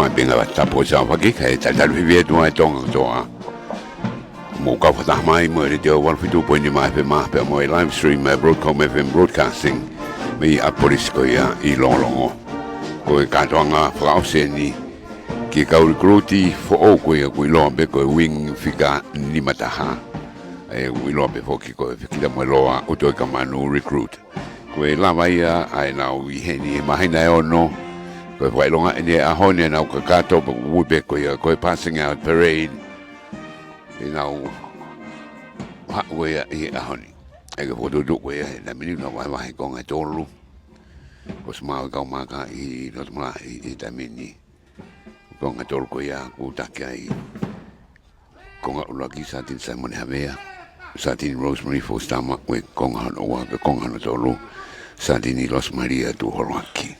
mai pinga tapo sa pagi kai tal vive tu ai Tonga toa mo ka fata mai mo re teo 152.5 pe mo live stream broadcom FM broadcasting me a polisi ko ia I Longolongo ko Katoanga Tanakitu'unga ki ka recruiti fo o ko ia ko lo be ko wing fika ni mataha e lo be fo ki ko Fekitamoeloa Utoikamanu recruit ko la vai ai enau I heni mahina e ono ko vai longa ene a hone na kakato bu be ko ia ko passing out parade enau ha we I a hone e ko do we na mini na vai ko nga tolu ko smau ka maka I no tma I tamini ko nga tolu ko ia ku takai ko nga lagi sa tin sa mo havea sa tin rosemary for stomach we ko nga no wa ko nga no tolu sa tin Los Maria tu holaki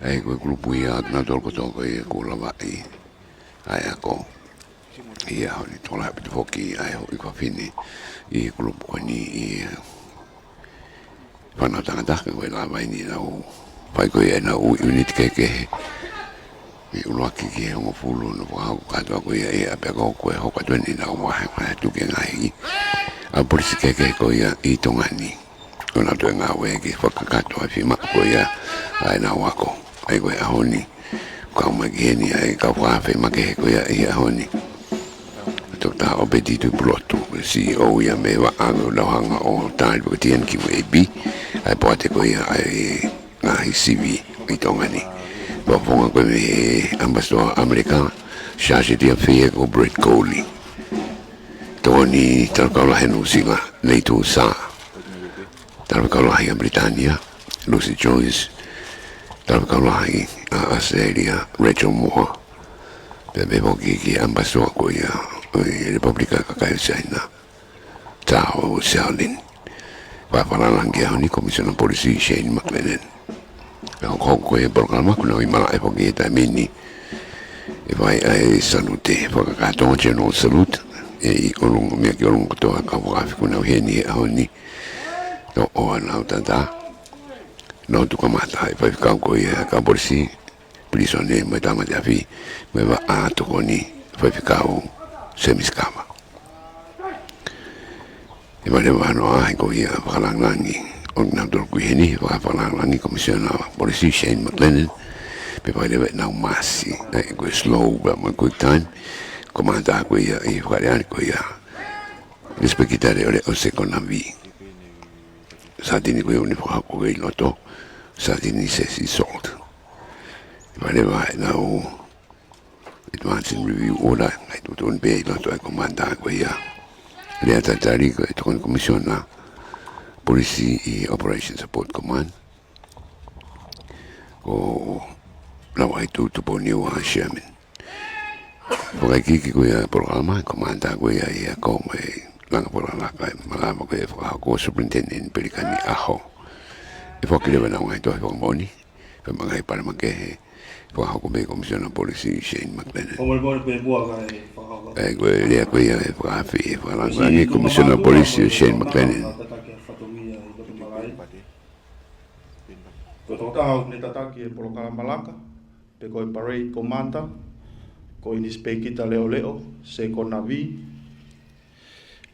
ai ko Kulupu Fika na tolu ko to ko ko lava Apiako ia honi tola pe foki ai ho ko fini I Kulupu ni pana tanga ko lava ni na o pai ko na o unit ke I ulaki ki ho fulu no ka to ko ia Apiako ko ho ka tweni na wa tu ke ngai a polisi ke ko ia I Tonga ni ona to nga we ki kakato afima ko ia ai na wako ai ko ahoni ka mageni ai ka wa fe make ko ia ahoni to ta obedi tu blotu CEO ia me wa anu no hanga o tai ko tien ki we bi ai pote ko ia ai na CV I Tonga ni po fonga ko me ambassador americano charge de affaires ko Brett Coley Tony tarkala henu singa Latu sa tarkala hi Britannia Lucy Joyce tarkala hi Australia Rachel Moore pe me voki ki ambassador ko ia Republika Kakaisana Tao Salin pa para langi ni komisioner polisi Shane McLennan ko ko Polokalama kuna I mala e voki ta mini e vai ai salute po kakato general salute e olungo me ki olungo to ka wa kuna heni ahoni to o na tata no tu kamata e vai ka ko ia ka polisi prisone me tama de afi me va a to koni vai ficar o semiskama e vai levar no ai ko ia falangangi o na do ku heni va falangangi komisioner polisi Shane McLennan pe vai levar na masi e go slow but one quick time comanda ko ia I varian ko ia rispectare o secondo vi satini ko uni fa ko I loto satini se si sold vai levar na o advancing review order ai tutto un be loto comanda ko ia le atari ko to commissiona policy I operation support command o la vai tutto poni o chairman porque ki ko ia Polokalama comanda ko ia ko me langa Paula ka malama ko ko superintendent pelikani aho e foki le na ngai to ko moni pe mangai para make po ko me komisioner polisi Shane McLennan o mo pe bua ka e ko le ko ia e fa fi fa la ngai komisioner polisi Shane McLennan ko to ta ne tataki e Polokalama laka pe ko parade commander ko inspector leo se ko navi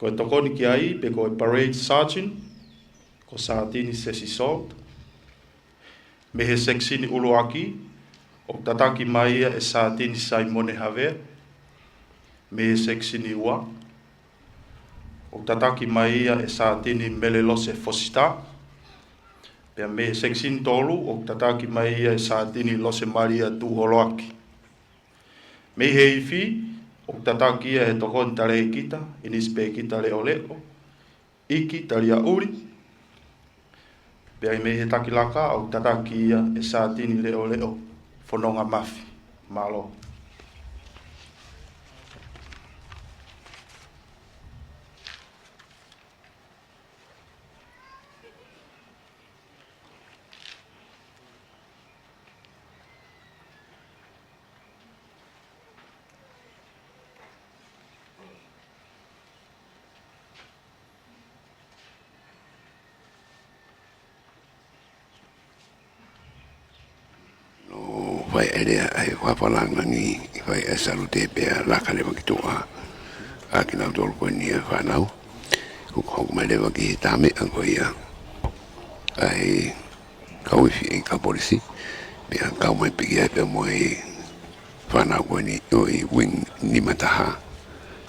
ko tokoni ki ai pe ko parade sergeant ko satini se si salt me he seksini uluaki o tataki mai e satini sai mone have me he seksini wa o tataki mai e satini melelose fosita pe me he seksini tolu o tataki mai e satini lose maria tu holoaki me he ifi o tataki e tokon tare kita inispe kita leo iki talia uri pe me he takilaka o tataki e satini leo fononga mafi malo vai ere ai wapalanga ni vai salute pe la kale makitua a kina dol ko ni fa nau ku ko mai le ki tame an ko ia ai ka wifi ka polisi be an ka mai pe ia pe moi fa na ko ni o I wing ni mataha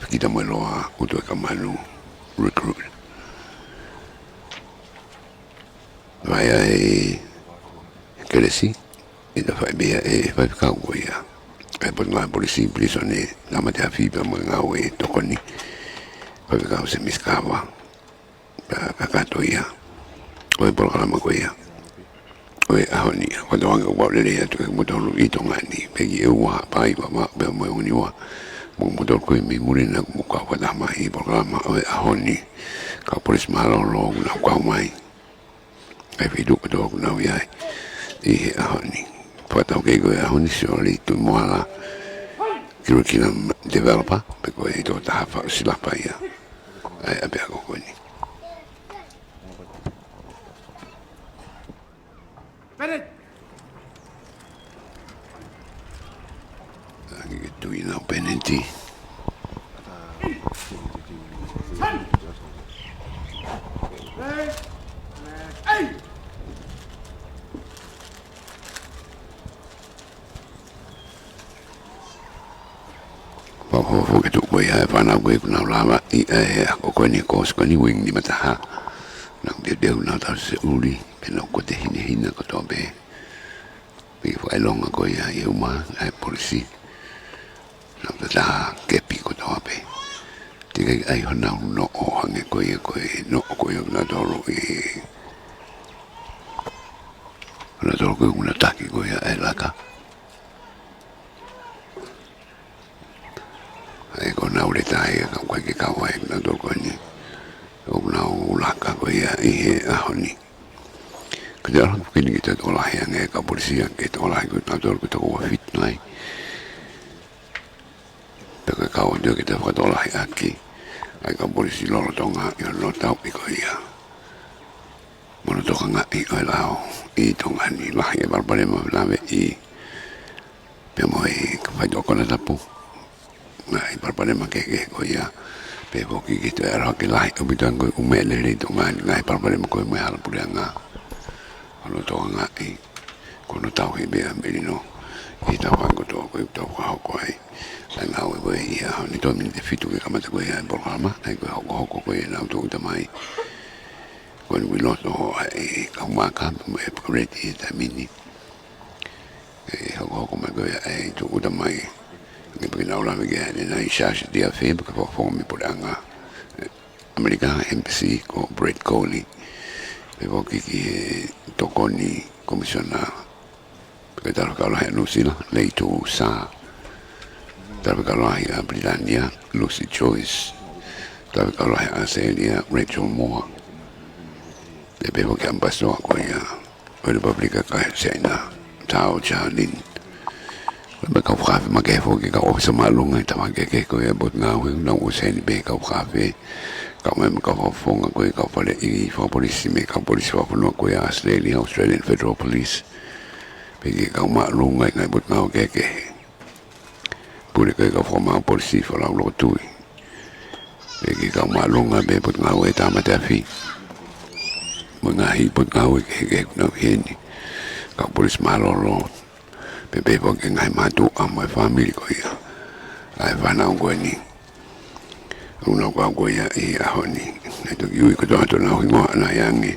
Fekitamoeloa Utoikamanu recruit vai ai keresi ida fai bea fai kau ko ia ai pun la polisi prisone la mate afi pe mo ngawe tokoni fai kau se miskawa kakato ia oi Polokalama ko ia oi ahoni ko doanga wa le ia tu mo tolu I Tonga ni pegi wa pai wa pe mo uni wa mo tolu ko mi mulina mo ka wa da mai Polokalama oi ahoni ka polisi malo lo na kwa mai ai vidu ko do na ia I ahoni patau ke go ahoni soli tu moala curriculum developer pe ko I do ta fa silapa ia ai Apiako ko ni tu ina penalty ho ke tu ko ia fa na ko na lama I ko ni ko ni wing ni mataha na de na ta se uri pe no ko te hina ko to be pe fo longa ko ia ma ai polisi na ta ke pi ko to be te ai hona no o hange ko ia no ko ia na to ro na to ko una taki ko ia ai laka ai ko na ule tai ka ko ke ka wai na to ko ni o na laka ko ia ahoni Kaya ko ni kita to lah yang ka polisi yang kita lah ko na to ko fit nai Taka kau dia kita to lah aki ai ka polisi lo Tonga yo lo tau ko ia mo to nga ai lao I Tonga ni lah ya barbare mo la ve pe mo ka fa do ko na tapu ai barbare ma ke ko ia pe bo ki kita era ke lah ko bitan ko umele le Tonga ngai barbare mo ko mo hala pulanga ano to nga kono tau he be amerino I tau ko to ko tau ko ai enau ko ia ni to min de fitu ke kamata ko ia Polokalama ai ko ko na to ta mai ko ni lo to ai ka ma ka me ready ta mini ko ma ko ai to ta mai ke pe na la me ga ni na charge dia fe ko fo mi podanga America embassy ko Brett Coley Pevo ki tokoni komisiona pe talo ka la Lucila leitu sa talo ka la Britannia Lucy Joyce talo ka la Australia Rachel Moore pe pevo ki ambasso ko ya o Republika ka China Tao Charlin ba ka fa ma ke fo ki ka ofisa malunga ta ma ke ko ya bot na no usen be ka fa ka me ka fonga ko ka pale I fa polisi me ka polisi fa no ko ya Australian Federal Police pe ka ma lunga ngai bot na ke pure ka fa ma polisi fa la lo tu pe ka ma lunga be bot na we ta ma ta fi mo ngai bot na we ke no heni ka polisi ma lo pe po ke ngai ma tu a my family ko ya ai fa na ko ni una kwa ya ahoni to yu ko to na ngo na yangi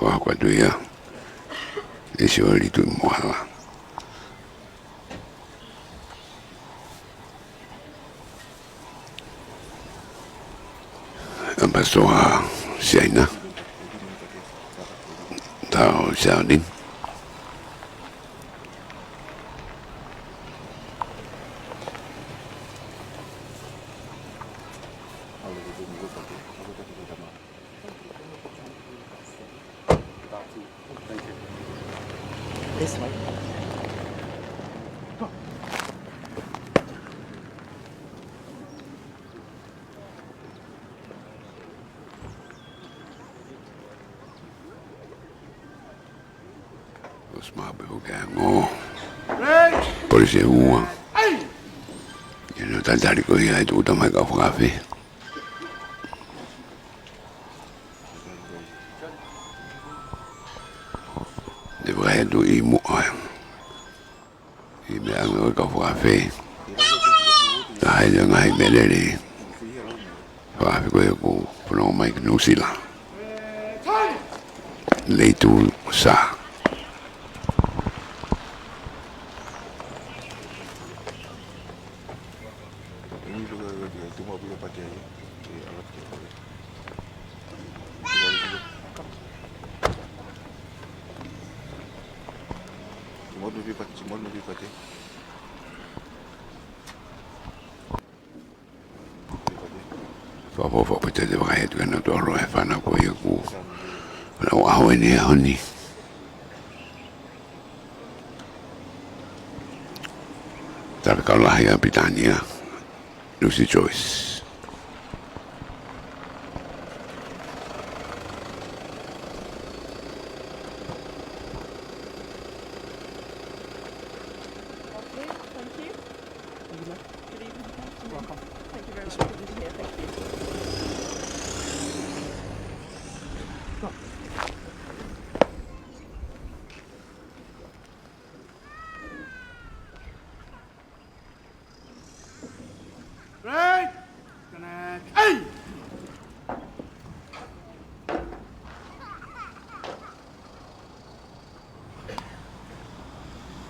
wa kwa tu ya isioli tu moala ambaso a China Tao Charlin This way. Smabe o gango. Polisi ua. Ino tantari ko ia itu utama ka kafe. De vai do imo ai. I me anga ka kafe. Dai le ngai belele. Kafe ko ko pono mai no sila. Latu sa. Fo pete de vai tu na to ro e fana ko ia ku. Na wa ni honi. Tapi kalau ya Britania, Lucy Joyce.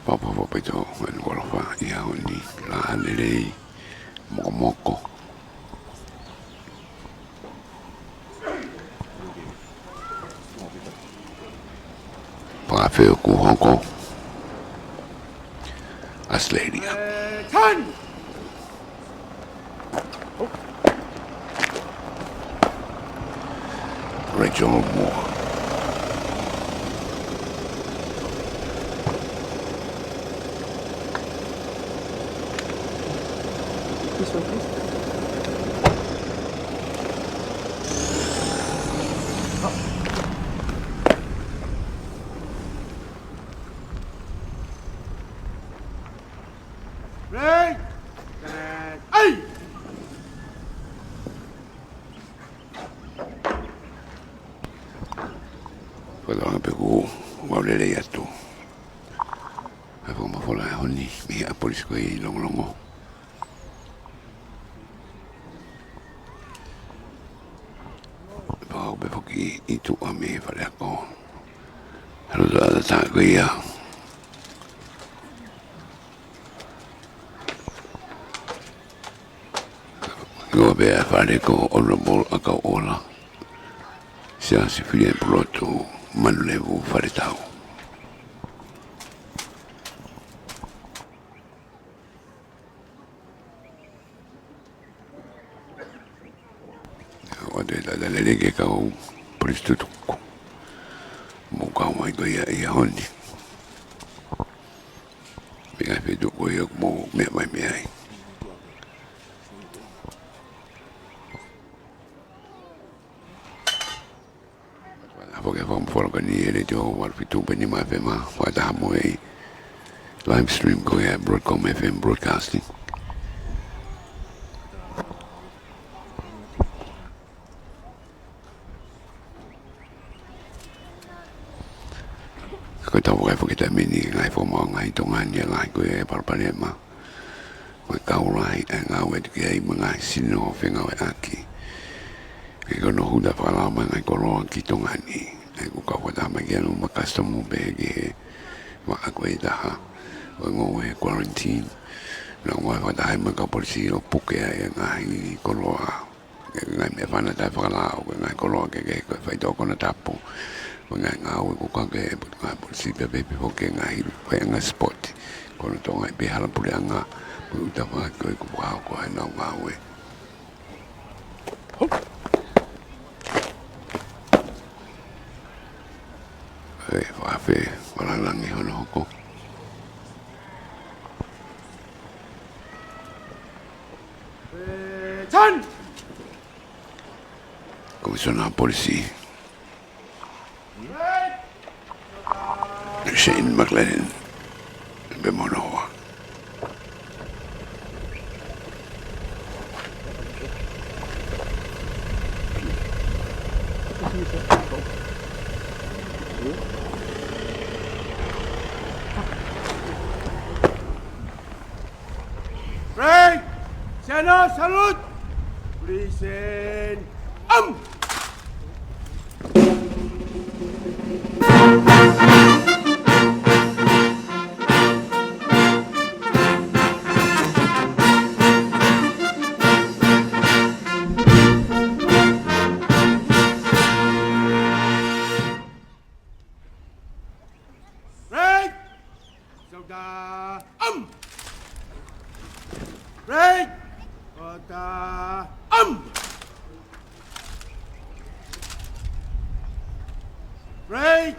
Papa itu kan kalau apa ya ini lah ini moko. Pafe ku Hongkong Australia. Rachel Moore. Kalau apa ku boleh lihat tu. Apa mau fola honi pihak polis ko i Longolongo. Bawa bepoki itu ame pada ko. Harus ada tak ko ya. Ko be pada ko honorable akau ola. Sia si filien ploto manulevu faritau. Ode da lelege kau pristutuku. Muka mai ko ia honi. Biga fedu ko ia mo me mai me ai. Porque vamos falar com ele de o Alfitu bem mais bem mais vai dar Moimoi live stream ko ia broadcom FM broadcasting. Ko tahu ai porque também ngai forma ngai Tonga ni ngai ko ia Polokalama. Ko kaulai enau e ke ai ngai sino fenga aki. Ke kono huda Polokalama ngai kolo ki Tonga ni. Aku kau dah bagian rumah customer bagi mak aku dah ngowe quarantine. Nongoi dah mereka polisi opuk ya ngai kolo ngai me fana dah fala ngai kolo ke fai do Tongatapu. Ngai ngau ku ka ke ngai polisi be be poke ngai ngai spot. Kono tonga be hala pulianga uta ma ko ko na ngawe. Wafe wala langi hono ko. Komisioner Polisi Shane McLennan, Bemonoa. Break! Sana, salute! Present! Break! Sauda! Break! Kota! Break!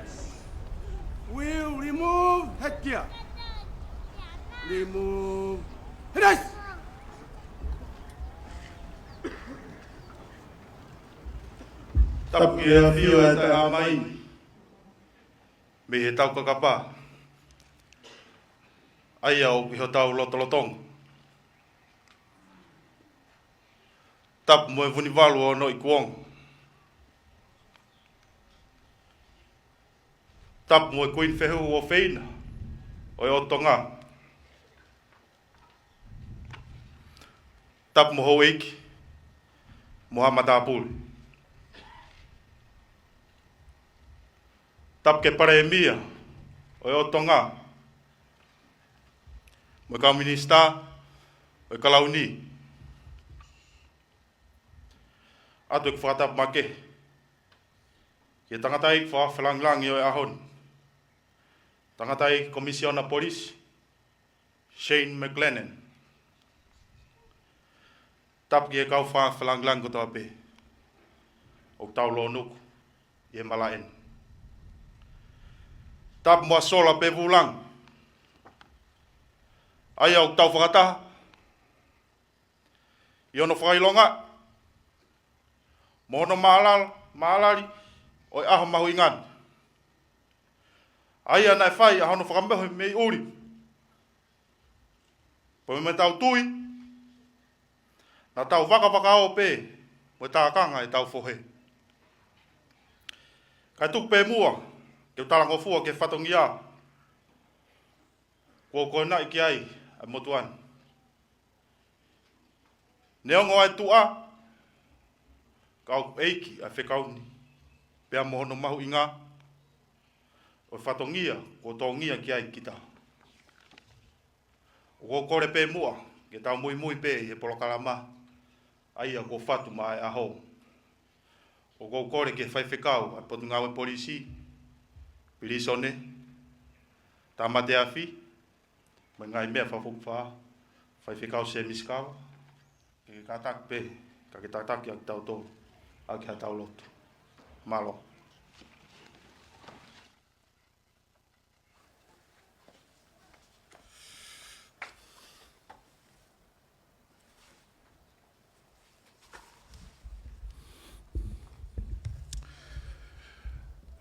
We'll remove headgear. Remove headrest. Tap kia whio e te amai. Me he tau kakapa. Ai au ki ho tau lotolotong. Tap mo e vuni walu o no i kuong. Tap mo e kuin whehu o wheina. O e o Tonga. Tap mo ho eiki. Mohamadapul. Tap ke pare e mia. O e o Tonga. Mo e ka minista. O e ka launi. Atu e whakatap make. Ke tangatai whawhalanglangi o e ahon. Tangatai Komisiona Polisi. Shane McLennan. Tap ki e kau whawhalanglang ko tō pe. O tau lo nuku. I e malaen. Tap mua sola pe vulang. Ai au tau whakataha. I ono whakailonga. Mohono maalari. O e aho mahu ingan. Ai ana e whai ahono whakameho me uri. Po me tau tui. Na tau waka o pe. Mo tā kanga e tau whohe. Kai tuk pe mua. Ke talango fua ke whatongia. Ko koina i ki ai. A motuan. Neongo ai tua. Kau eiki a whekauni. Pea mohono mahu inga. O whatongia. Ko tongia ki ai kita. O ko kore pe mua. Ke tau Moimoi pe i e Polokalama. Aia ko whatu mai aho. O ko kore ke whaiwhekau. A Katoanga Polisi. Pilisone. Tamate afi. Mai ngai mea whawhukwha. Whaiwhekau se miskawa. Ke katak pe. Ka ke tataki ak tau tō. Aki ha tau lotu. Malo.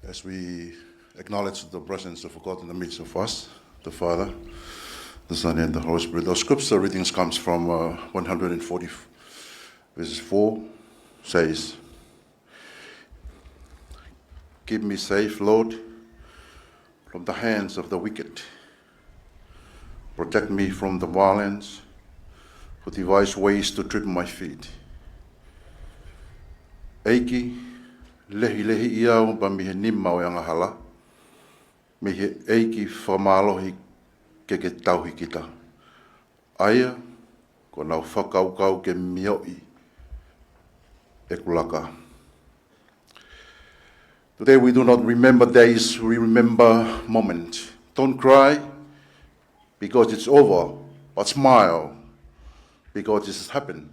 As we acknowledge the presence of God in the midst of us, the Father, the Son, and the Holy Spirit. Our scripture readings comes from 140 verses 4, says, "Keep me safe, Lord, from the hands of the wicked. Protect me from the violence who devise ways to trip my feet. Eiki, lehi iau pa mi he nima o angahala, mi he eiki whamalohi ke tauhi kita. Aia, ko nau whakaukau ke mioi e kulaka." Today we do not remember days, we remember moments. Don't cry because it's over, but smile because it has happened.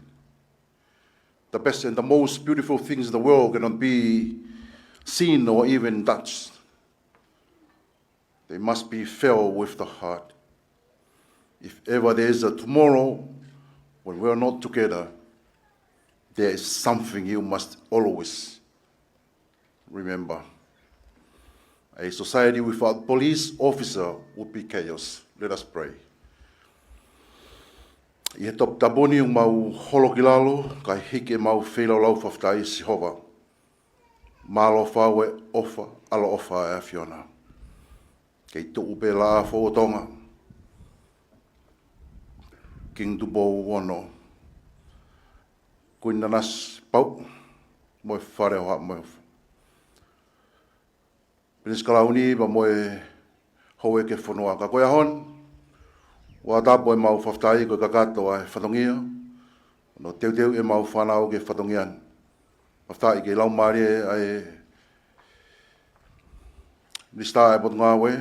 The best and the most beautiful things in the world cannot be seen or even touched. They must be felt with the heart. If ever there is a tomorrow when we are not together, there is something you must always remember. A society without police officer would be chaos. Let us pray. I he top taboni o mau holokilalo, kai hike mau whilau whaftai Sihova. Malo whawe ofa, alo ofa e Fiona. Kei tu upe la fo Tonga. King Dubo wono. Kuina nas pau, moe whare o moe ofa. Prince Kalauni ba moe hoe ke whanua ka koe ahon. Wa tapo e mau whaftai koe kakato a whatongia. No teu e mau whanau ke whatongian. Whaftai ke laumari e Nista e pot ngā we.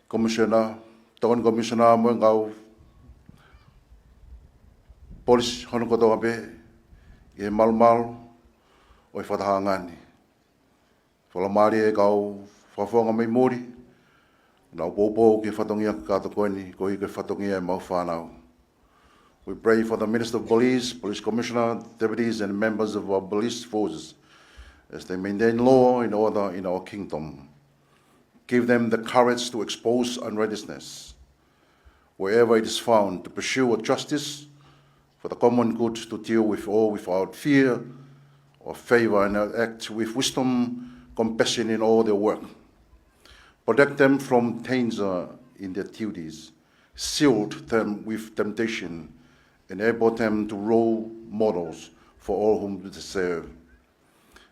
Commissioner, Tongan Commissioner mo ngau Polisi hono kotoa pe e mal o e whatahangani. Whalamari e kau whawhonga mei mori. Nau pōpō ke whatongia kato koeni, ko i ke whatongia e mau whanau. We pray for the Minister of Police, Police Commissioner, deputies and members of our police forces as they maintain law and order in our kingdom. Give them the courage to expose unrighteousness wherever it is found, to pursue justice for the common good, to deal with all without fear or favor, and act with wisdom, compassion in all their work. Protect them from danger in their duties, shield them with temptation, enable them to role models for all whom they serve.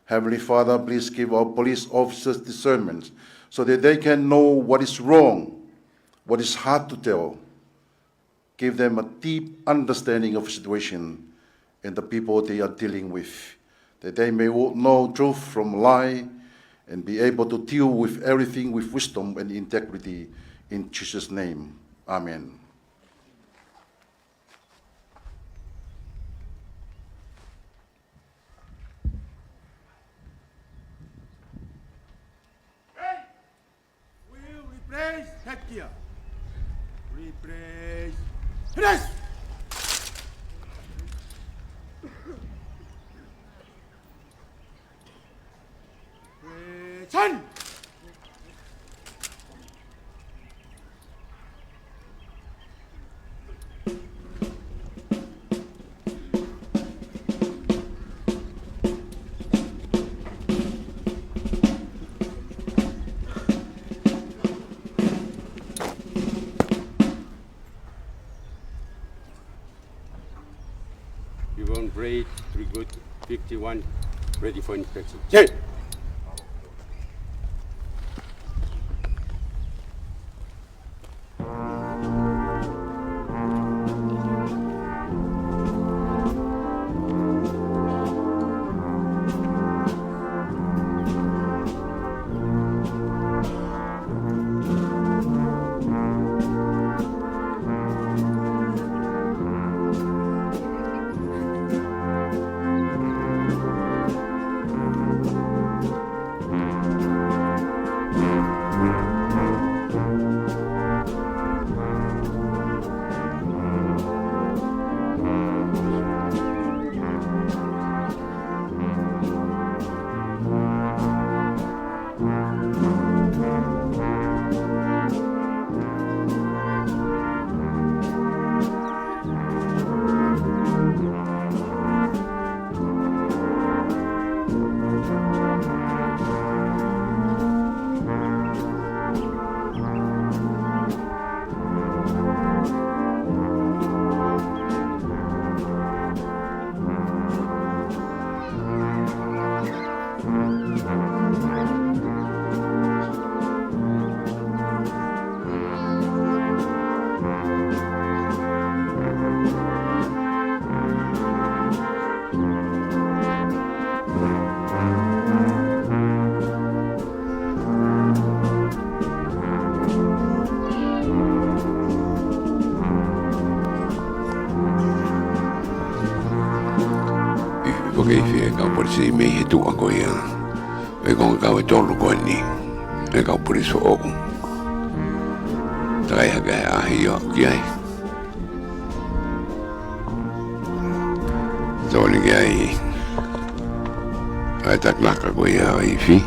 Heavenly Father, please give our police officers discernment so that they can know what is wrong, what is hard to tell. Give them a deep understanding of the situation and the people they are dealing with, that they may know truth from lie and be able to deal with everything with wisdom and integrity. In Jesus' name, amen. Replace Hekia. Replace. Finish! Son! Yvonne Braid, Good 51, ready for inspection. Check! Porque kau polisi me he tu ako ia. E kong kau e tolu koe ni. E kau polisi o. Takai haka e ahi o ki ai. Tōni ki ai. Ai taklaka koe ia o i fi.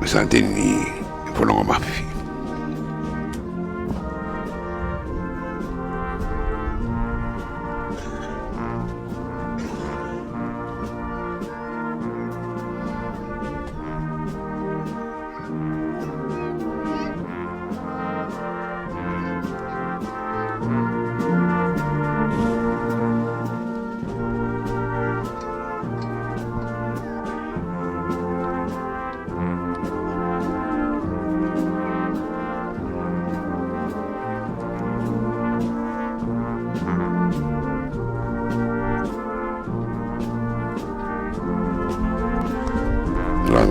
Santini Polongo Mafi.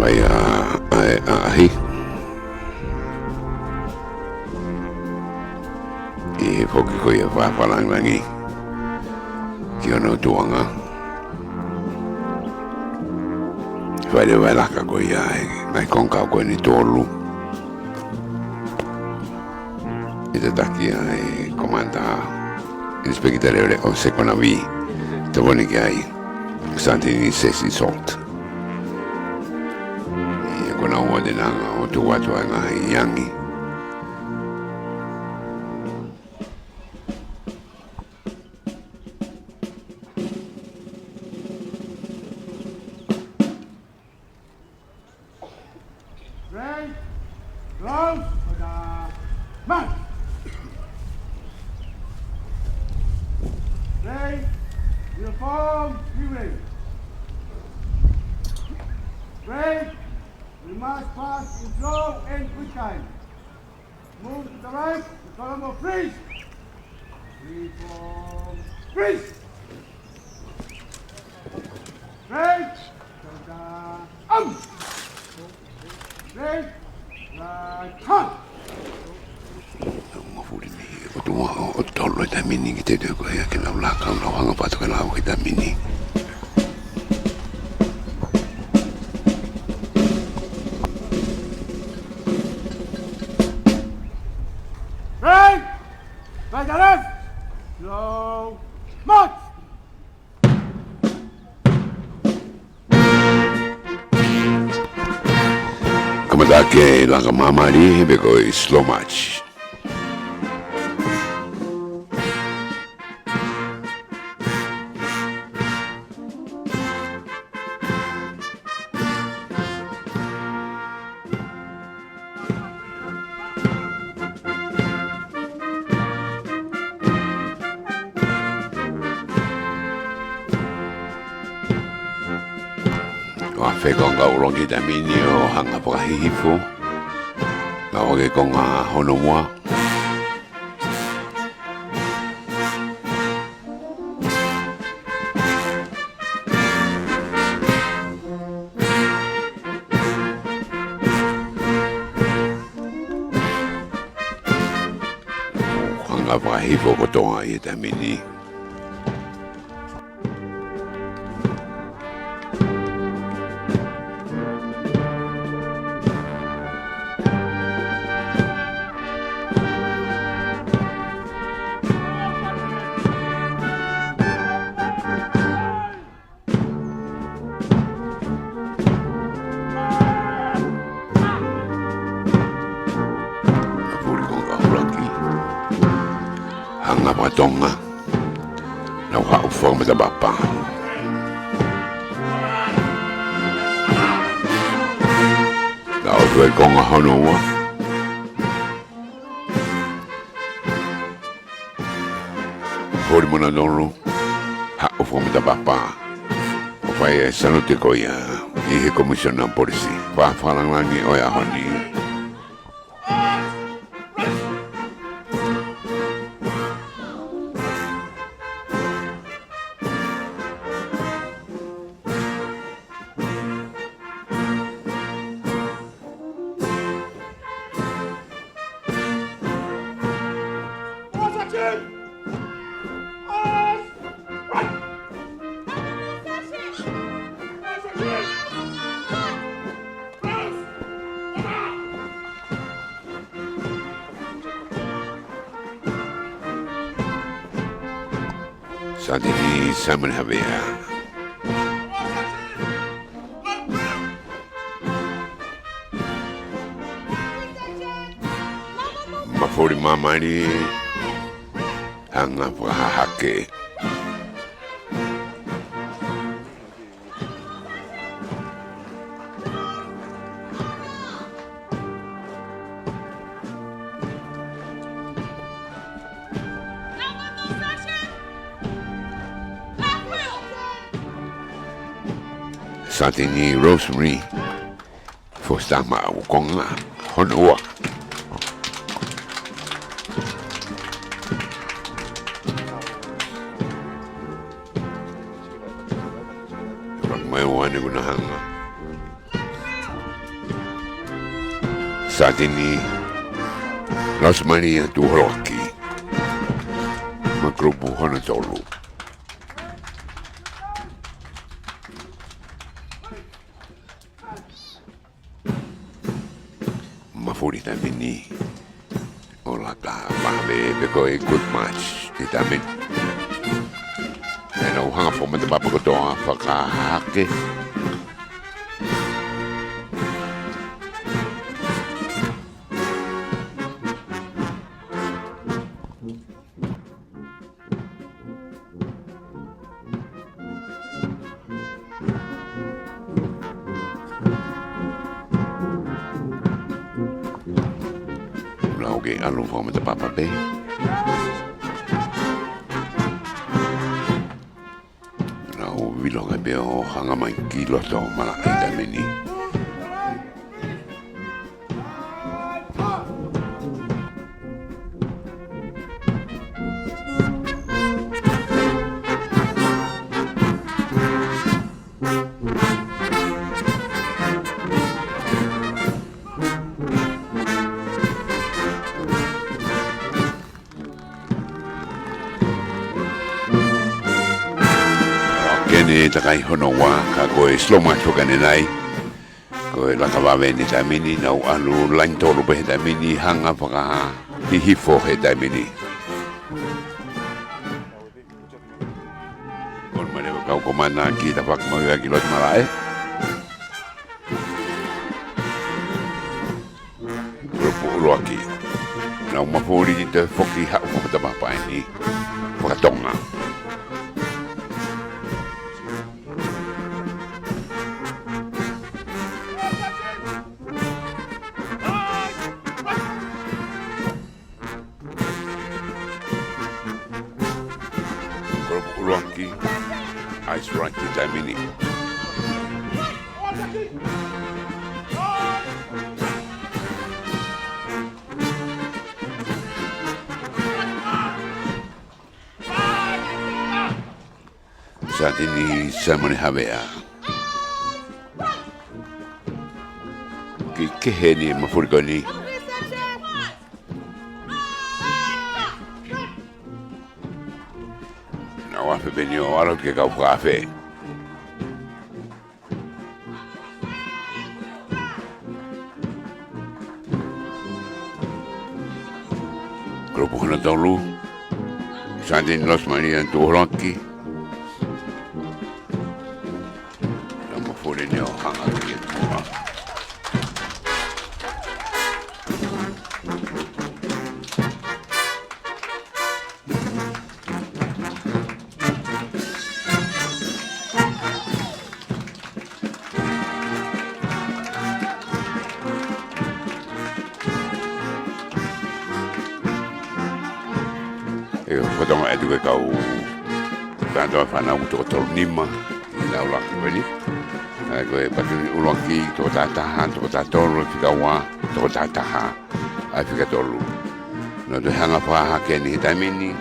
Vai ahi I foki ko ia whapalangangi ki ono tuanga whaere wailaka ko ia ngai konka ko ni tolu I te taki ai komanda inspekitare o sekonavi te woni ki ai Santini sesi salt Kona ua de nanga o tu watu anga I yangi. Ready, close, march. Ready, uniform, be ready. Ready. We must pass in slow and quick time. Move to the right, the column freeze. Reform, freeze. Right, right, right, hunt. Mafuri ni o tua o tolo ta mini ki te ko ia ke la ka la hanga patu ka la ki ta mini. Right to left. Slow. March. Kamatake la mamari beko slow march. Konga urongi ta mini o hanga pa hihifo na oge konga hono moa hanga pa hihifo ko tonga I ta mini Tonga na wha forma da bapa na o konga hono wa hori mona noro ha o forma da bapa o fai sanote ko ia I he commissioner polisi pa falangangi o ya honi Santini Simon Javier. mafuri mamani hanga whakahake. Satini Rosemary for Stama Ukonga Honua. Moimoi guna hanga. Satini Rosemary Tuhoroki Makrubu Honatolu. Mafuri tamini ola ka mabe beko a good match di tamin. Enau hanga po mata papa ko toa whakahake. Lauge alun po mata papa be. Vilonga be o hanga mai kilo to mala ita mini. Kene takai hono wa ka koe slow match kane nai koe la kavawe ni tamini na alu line tolu be tamini hanga paka hihifo he tamini on mane ka komana ki tapak mo ya kilot malae grupo loki na mafuri te foki ha mo tapa ni paka Tonga. Ice right to Damini. Saat ini saya melihat keheni mafurikoni. Benio arot ke kau kafe. Grupo Honatolu, Sandin Los Maria Tuhoroki. Nama furinyo hanga kitu. Katoanga edu ke kau kanto fana uto tolnima ina ulaki bani koe patu ulaki to tataha to tatolo fikawa to tataha afika tolu no de hanga pa hake ni tamini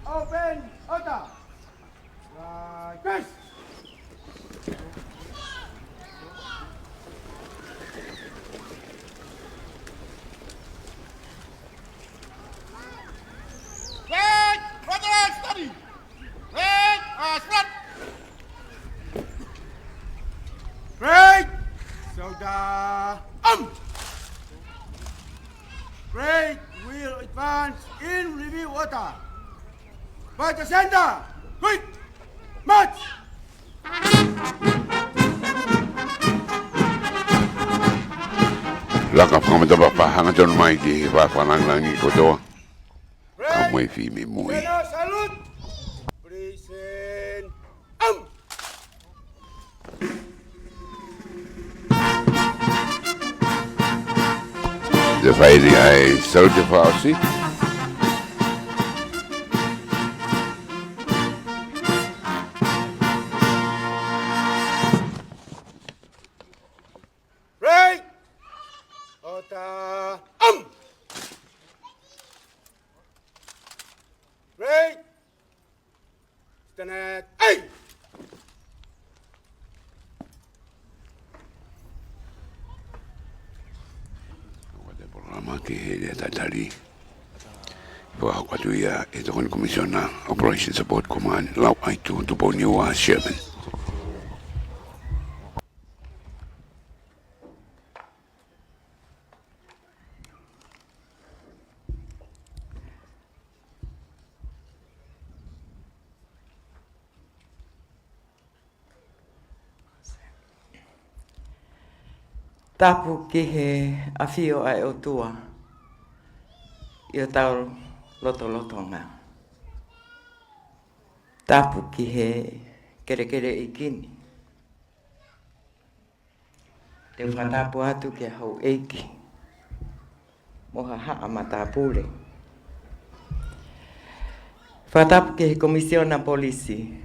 open, order. Right, press. Red, brother, study. Red, split. Break. Soda. Break will advance in review order. By the center. Quick. March. Laka whakamata papahanga tonu mai ki whawhananglangi kotoa. Ka mui fi me mui. Center salute. Present. The fighting I soldier policy. Break. Order. Break. Stand at 8. Polokalama ki he rea tatari. Whakatu ia e tokoni Commissioner Operation Support Command lau aitu tuponi wa Sherman. Tapu ki he awhio ai o tua i o tau lotonga. Tapu ki he kere i kini. Te whatapu atu ki hau eiki. Moha haa matapure. Whatapu ki he Komisiona Polisi.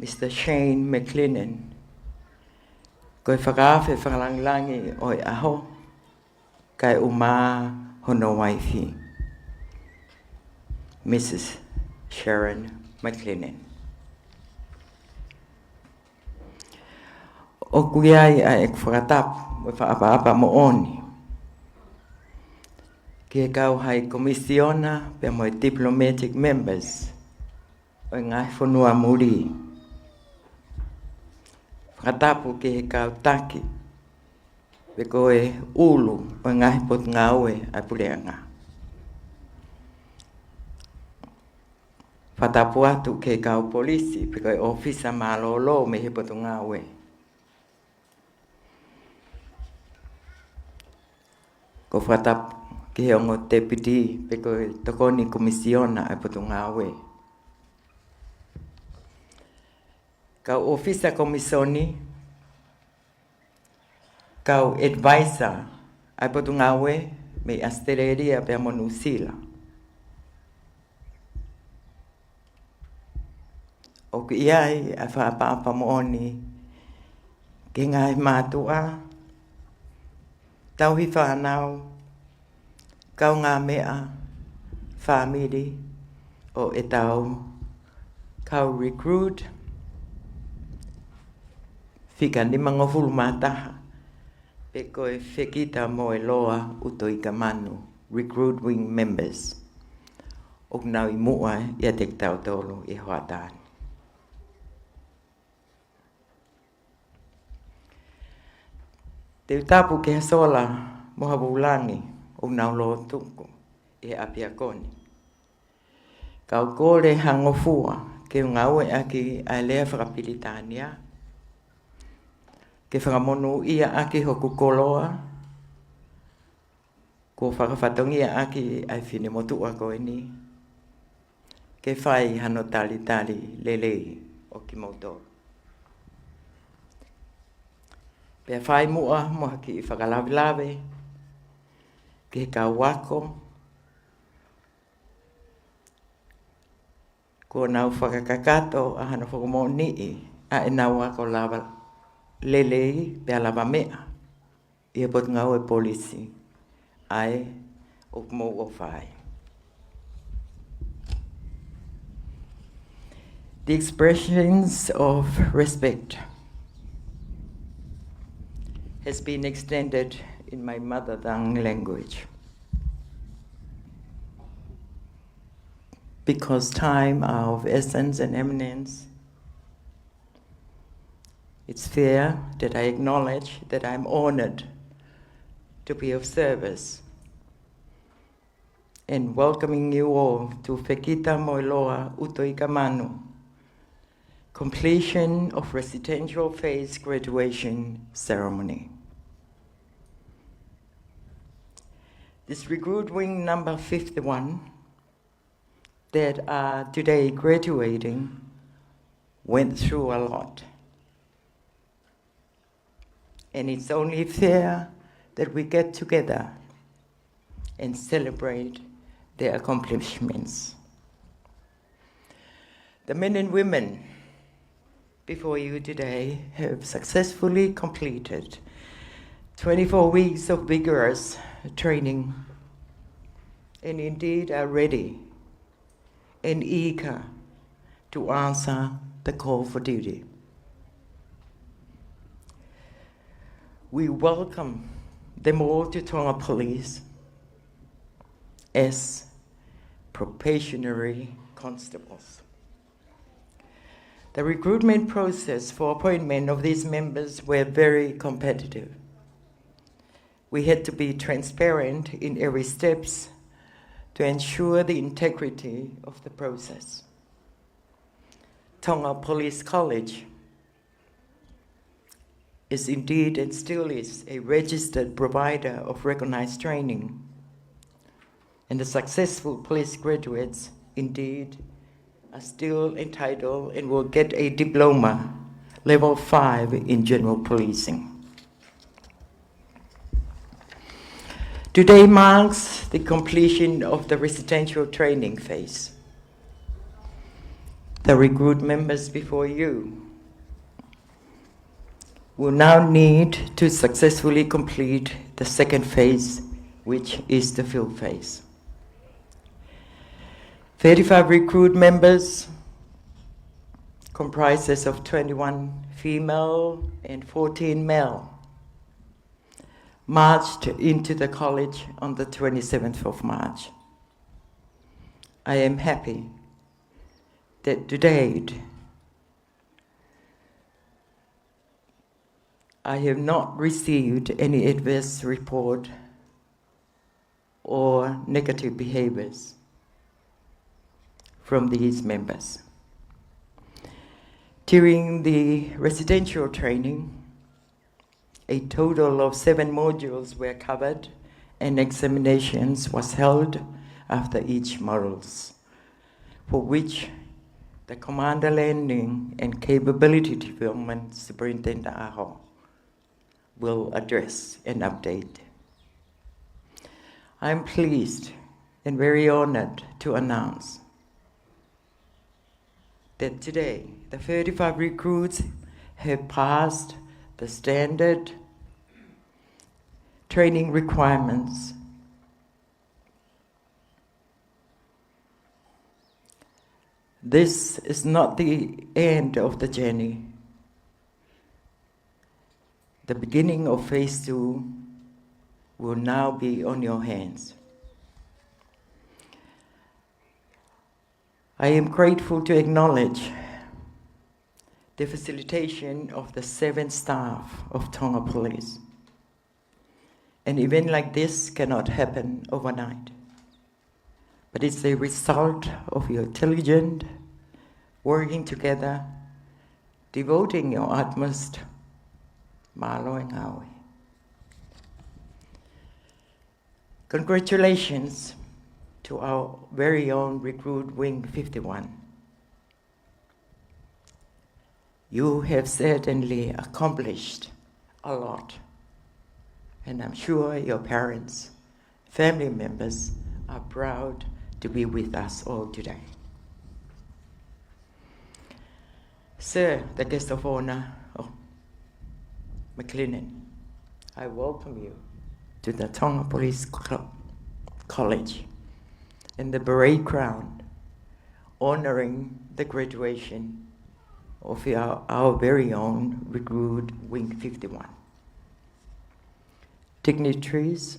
Mr. Shane McLennan. Koe whakawhi whakalangilangi o i aho, kai umā hono waifi. Mrs. Sharon McLennan. O kuiai a ek whakatapu, me whaapa mo oni. Ki e kau hai komisiona pe mo diplomatic members o ngai whanua muri. Whakatapu ki he kau taki, pe koe ulu o ngahi pot ngaue a pureanga. Whatapu atu ki he kau polisi, pe koe ofisa malolo me he pot ngaue. Ko whatapu ki he ongo deputy, pe koe tokoni komisiona a pot ngaue. Kau ofisa komisoni, kau advisor, ai potu ngawe me asteleria pe monusila. O ki iai a whaapa mooni, ki ngai mātua, tau hi whanau, kau ngā mea, whamiri, o e tau, kau recruit, Fika ni mangofulu mataha. Pe koe Fekitamoeloa Utoikamanu, recruit wing members. O nau i mua ia te tau tolu i hoatani. Te utapu ke sola moha bulangi o nau lo tuku e Apiakoni. Kau kore hangofua ke ngaue aki a lea whakapilitania. Ke whakamonu ia aki hoku koloa. Ko whakawhatongia aki ai whine motua koe ni. Ke whai hano tali lelei o ki motor. Pea whai mua moha ki i whakalawe. Ke ka wako. Ko nau whakakakato a hano whakamoni a enau wako lawa. Lelei pe alava mea ia pot ngau e polisi ai o mo o fai The expressions of respect has been extended in my mother tongue language. Because time are of essence and eminence, it's fair that I acknowledge that I'm honored to be of service in welcoming you all to Fekitamoeloa Utoikamanu, completion of residential phase graduation ceremony. This recruit wing number 51 that are today graduating went through a lot. And it's only fair that we get together and celebrate their accomplishments. The men and women before you today have successfully completed 24 weeks of vigorous training and indeed are ready and eager to answer the call for duty. We welcome them all to Tonga Police as probationary constables. The recruitment process for appointment of these members were very competitive. We had to be transparent in every steps to ensure the integrity of the process. Tonga Police College is indeed and still is a registered provider of recognized training. And the successful police graduates indeed are still entitled and will get a diploma, level 5 in general policing. Today marks the completion of the residential training phase. The recruit members before you will now need to successfully complete the second phase, which is the field phase. 35 recruit members comprises of 21 female and 14 male marched into the college on the 27th of March. I am happy that to date I have not received any adverse report or negative behaviors from these members. During the residential training, a total of 7 modules were covered and examinations was held after each modules, for which the Commander Landing and Capability Development Superintendent Aho will address and update. I'm pleased and very honored to announce that today the 35 recruits have passed the standard training requirements. This is not the end of the journey. The beginning of phase 2 will now be on your hands. I am grateful to acknowledge the facilitation of the 7 staff of Tonga Police. An event like this cannot happen overnight, but it's a result of your intelligent working together, devoting your utmost. Malo and Howie. Congratulations to our very own recruit wing 51. You have certainly accomplished a lot, and I'm sure your parents, family members are proud to be with us all today. Sir, the guest of honor, McLennan, I welcome you to the Tonga Police College and the parade ground honoring the graduation of our very own recruit Wing 51. Dignitaries,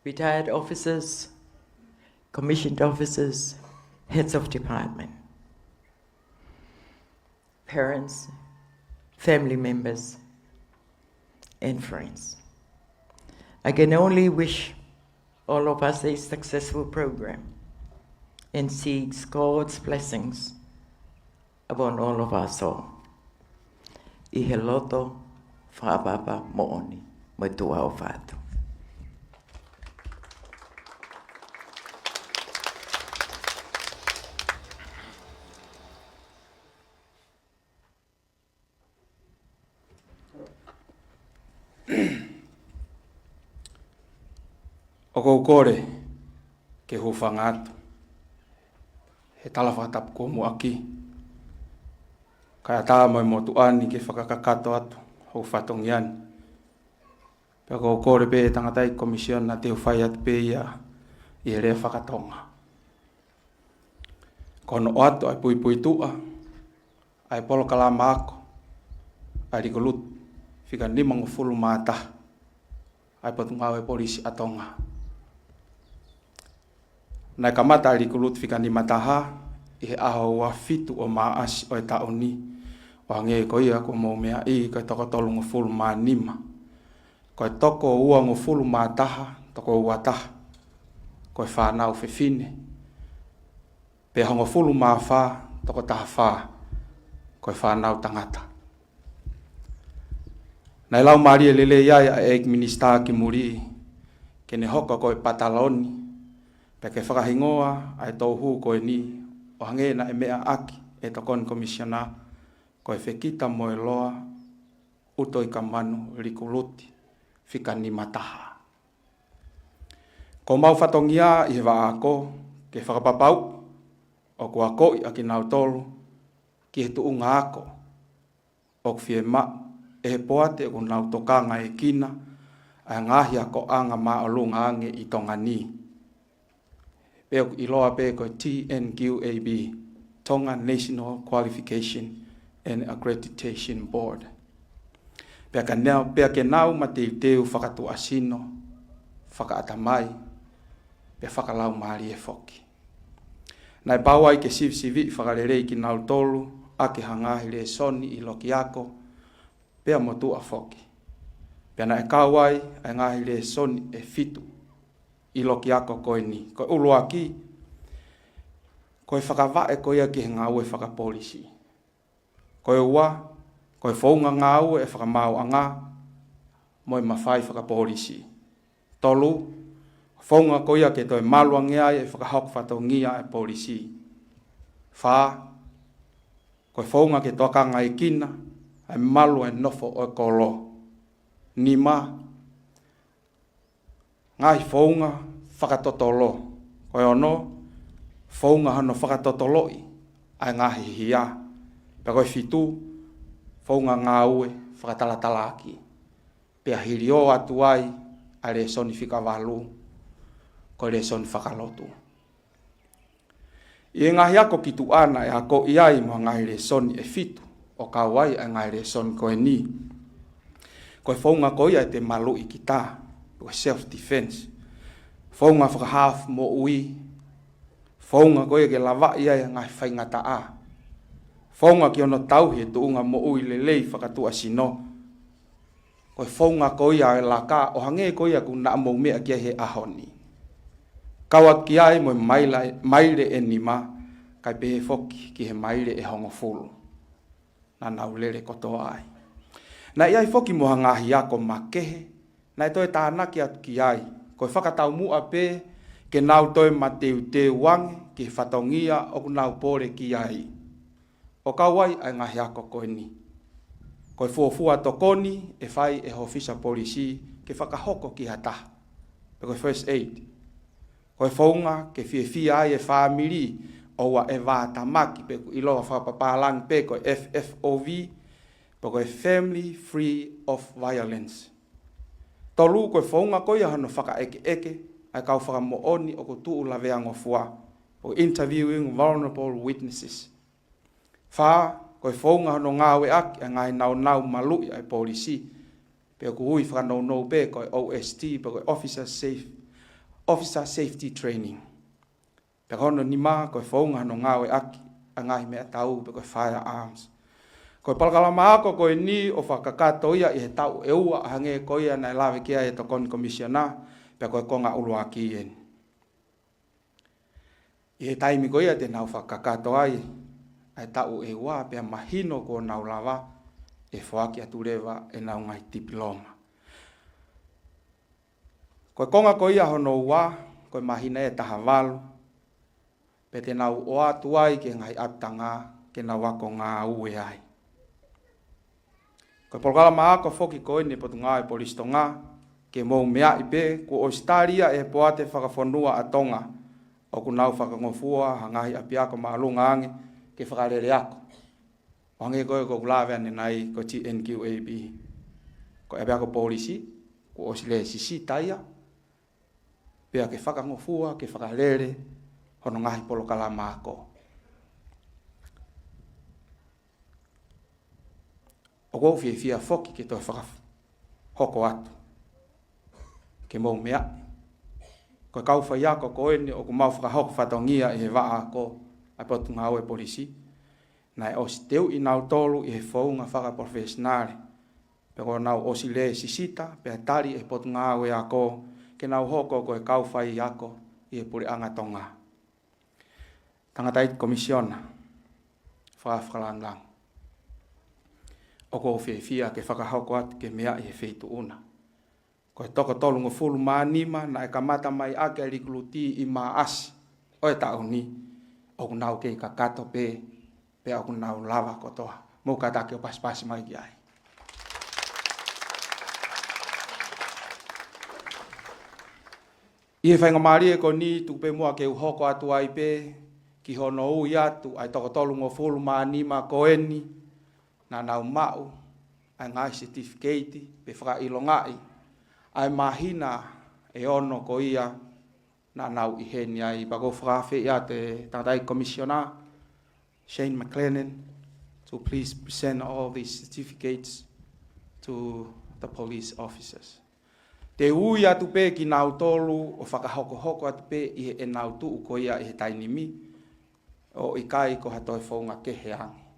retired officers, commissioned officers, heads of department, parents, family members, and friends. I can only wish all of us a successful program and seeks God's blessings upon all of us all. I he loto whaapapa mo'oni mo tua o whātu. O kou kore ke hufanga atu. He talawhatapu ko mu aki. Kaya tā mai mo tuani ke whakakakato atu. Hou whatongiani. Pea kou kore pe tangatai komision na te uwhai atu pe ia i rea whakatonga. Kono o atu ai pui tua. Ai Polokalama ako. Ai Kulupu Fika 50 mata. Ai Patungawe polisi a Tonga. Nai kamata ali Kulupu Fika 5 mataha i he aho wa fitu o maasi o e taoni. Wa nge ko ia ko mo mea i ko toko tolu ngofulu ma 5. Ko toko ua ngofulu mataha toko ua taha. Ko whanau fefine. Pe ngofulu ma fa toko taha fa. Ko whanau tangata. Nai lau maria lele ia e minister ki muri ke ne hoka ko pataloni. Peke whakahingoa ai tauhu koe ni o hange na e mea aki e tokon komisiona koe Fekitamoeloa Utoikamanu Kulupu Fika 5 mataha. Ko mau whatongia i he waako ke whakapapau o kua koi a ki nau tolu ki he tuunga ako o kwhie ma e he poate o nau tokanga e kina a ngahi ako anga ma o lunga ange i Tonga ni. Peo i loa pe ko TNQAB, Tonga National Qualification and Accreditation Board. Pea ke nau ma te teu whakatu asino, whakaatamai, pea whakalau maari e whoki. Nai pawai ke sivi whakarerei ki nau tolu, ake hangahi le soni i loki ako, pea motu a whoki. Pea na e kawai, ai ngahi le soni e fitu, i loki ako koe ni. Koe ulu aki, koe whakawha e koe ki he ngau e whakapolisi. Koe ua, koe whaunga ngau e whakamau anga, moi mawhai whakapolisi. Tolu, whaunga koe ke toi maluangea e whakahok whatongia e polisi. Wha, koe whaunga ke toakanga e kina, e malu e nofo o e kolo. Nima, ngai whaunga whakatotolo. Koe ono, whaunga hano whakatotoloi, ai ngahi hia. Pea koe fitu, whaunga ngā ue whakatalatala aki. Pea hiri o atu ai, a le soni whikawalu, koe le soni whakalotu. I ngahi ako ki tu ana e ako iai mo ngahi le soni e fitu, o kawai a ngahi le soni koe ni. Koe whaunga koe ai te malu i kita, koe self-defense. Whaunga whakahaf mo ui, whaunga koe ke lawa iai ngahi whaingata a. Whaunga ki ono tauhi e tuunga mo ui lelei whakatua sino. Koe whaunga koe ai laka, o hange koe a kuna mo mea kia he ahoni. Kawa ki ai mo maile e nima, kai pehe foki ki he maile e hongo fulu. Na naulele kotoa ai. Na iai foki mo hangahi ako makehe, na e toi tānaki atu ki ai. Koe whakatau mua pe, ke nau toi ma te wange, ki whatongia o nau pore ki ai. O kawai ai ngahi ako koe ni. Koe fuafua tokoni, e whai e Ofisa Polisi, ke whakahoko ki hataha. Pe koe first aid. Koe whaunga, ke fia ai e whamiri, oua e vātamaki, pe koe iloa whapapalang pe koe FFOV, pe koe Family Free of Violence. Tolu koe whaunga koe hano whaka eke, ai kau whakamooni o ko tuu lawe angofua, o interviewing vulnerable witnesses. Wha, koe whaunga hono ngāwe aki a ngai nau malui ai polisi, pe ko hui whanau pe koe OST, pe koe Officer Safety Training. Pe hono ni maa koe whaunga hono ngāwe aki a ngai mea tau pe koe firearms. Koe Polokalama ako koe ni o whakakato ia i he tau e ua a hange koe ia nai lawe kia e tokon komisiona pe koe konga ulua ki en. I he taimi koe ia te nau whakakato ai tau e ua pe mahino ko nau lawa e whaaki atu rewa e nau ngai diploma. Koe konga koe ia hono ua koe mahina e taha walu pe te nau o atu ai ke ngai aptanga ke nau wako ngā ue ai. Koe Polokalama ako foki koe ni potu ngā e polisi Tonga ke mou mea i pe ko Australia e poate whakafonua a Tonga o ku nau whakangofua hangahi Apiako maalunga ange ke whakarere ako. Wange koe ko kulawe ane nai ko TNQAB. Ko Apiako polisi ko osile sisi taia pea ke whakangofua ke whakarere hono ngahi Polokalama ako. O kou fia foki ke toi hoko atu. Ke mou mea. Koe kau whaiako ko ene o ku mau whakahoko whatongia e he waa ako a potu ngā ue polisi. Nai osi teu i nau tolu i he whaunga whaka profesionale. Pe ko nau osi le sisita, pe tari e potu ngā ue ako ke nau hoko koe kau whaiako i he puri anga Tonga. Tangatai komisiona. Whakalangang. O ko fia ke whakahoko atu ke mea i he feitu'una. Ko he toko tolu ngofulu maanima na e kamata mai ake rikuluti i maasi. O e tau ni, o kunau kei kakato pe o kunau lava kotoa. Mou katake o pasipasi mai ki ai. I he whainga maari e ko ni tupe mua ke uhoko atu ai pe ki hono ui atu ai toko tolu ngofulu maanima ko eni na nau mau, ai ngai certificate, pe whakailongai, ai mahina e ono ko ia, na nau iheni ai, bako whakawhi ia te tangatai commissioner, Shane McLennan, to please present all these certificates to the police officers. Te ui atu pe ki nau tolu, o whakahoko atu pe i he enau tuu ko ia i he tainimi, o i kai ko hatoi whaunga kehe angi.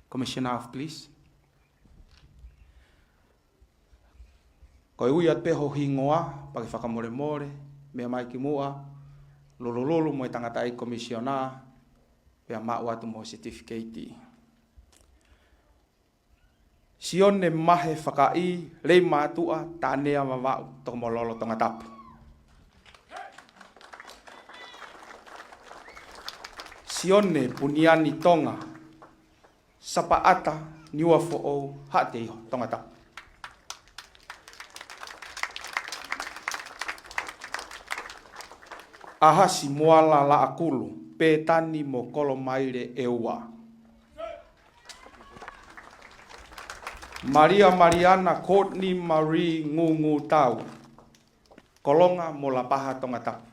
Commissioner of Police. Koe ui at peho hingoa, pake whakamore, mea mai ki mua, lolo mo i tangatai commissioner, pea mau atu mo certificate. Sione mahe whakai, rei mātua, tānea mawau, toko mololo Tongatapu. Sione puniani Tonga, sapa ata niua fo'ou hate iho Tongatapu. Ahasi moala la akulu, pētani mo kolo maire e ua. Maria Mariana Courtney Marie Ngungu Tau, kolonga mo la paha Tongatapu.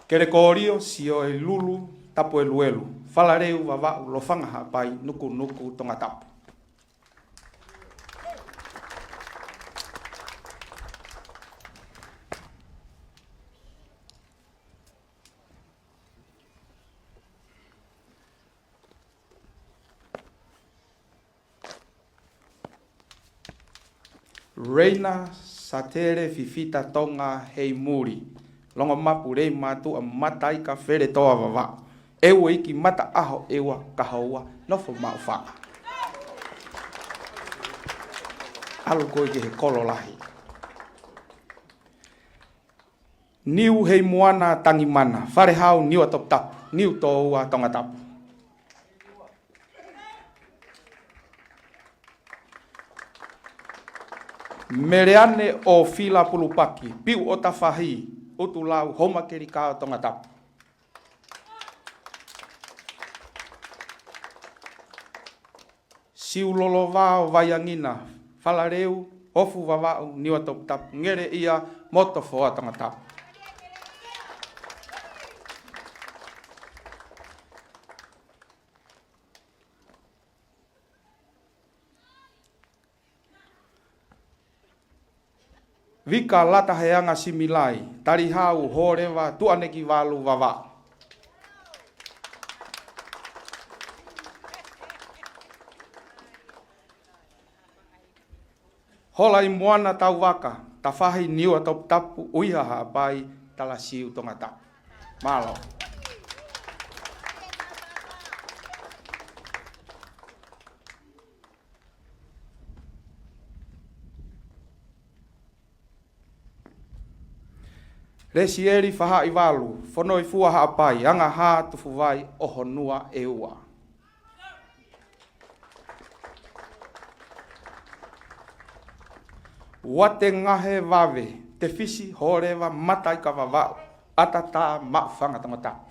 Kere kōrio sio e lulu tapu e luelu. Whalareu wawau lo whangaha pai nuku Tongatapu. Reina Satere Fifita Tonga Hei Muri. Longa mapu rei matu a matai ka where toa wawa. Ewa iki mata aho ewa kahaua nofo mau whanga. Alu koe ki he kololahi. Niu hei moana tangi mana. Whare hau niu a top tapu. Niu tō ua Tongatapu. Mereane o fila pulupaki. Piu o tawhahi. Utu lau homa keri kao Tongatapu. Siulolo vao vaiangina. Whalareu ofu vavau niwa Tongatapu ngere ia moto foa Tongatapu. Vika lata heanga similai, tari hau horewa tuaneki walu vava. Hola i moana tau waka, ta whahi niwa Tongatapu uiha haapai tala siu Tongatapu. Malo. Resi eri whaha i walu, whanoi fua haapai, anga haa tufu vai ohonua e ua. Wate ngahe vave, te fisi horewa matai ka vavau, atata mawhanga Tongatapu.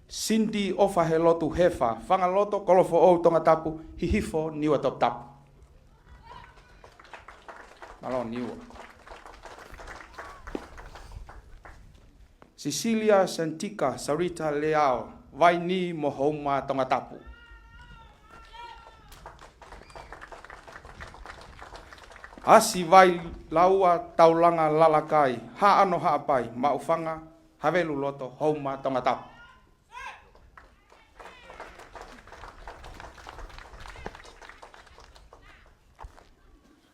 Sindi ofa he lotu hefa, whanga loto kolofo o Tongatapu, hihifo niwa Tongatapu. Malo niwa. Cecilia Santika Sarita Leao, vai ni mohoma Tongatapu. Asi vai laua taulanga lalakai, haano haapai, maufanga, havelu loto homa Tongatapu.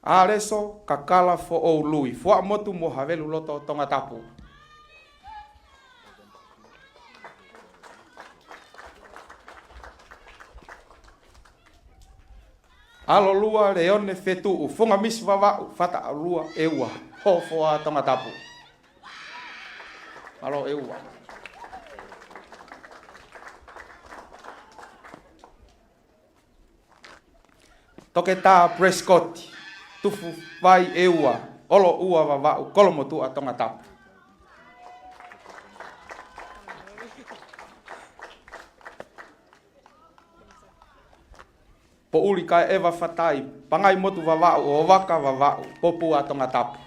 Areso kakala fo o lui, fo motu mo havelu loto Tongatapu. Alo lua reone fetu u fonga misi vava fata lua eua ho fo a Tongatapu. Alo eua. Toketa Prescott tufu vai eua olo ua vava kolomo tu a Tongatapu. Po uli kai eva fatai, pangai motu vavau, o waka vavau, popu a Tongatapu.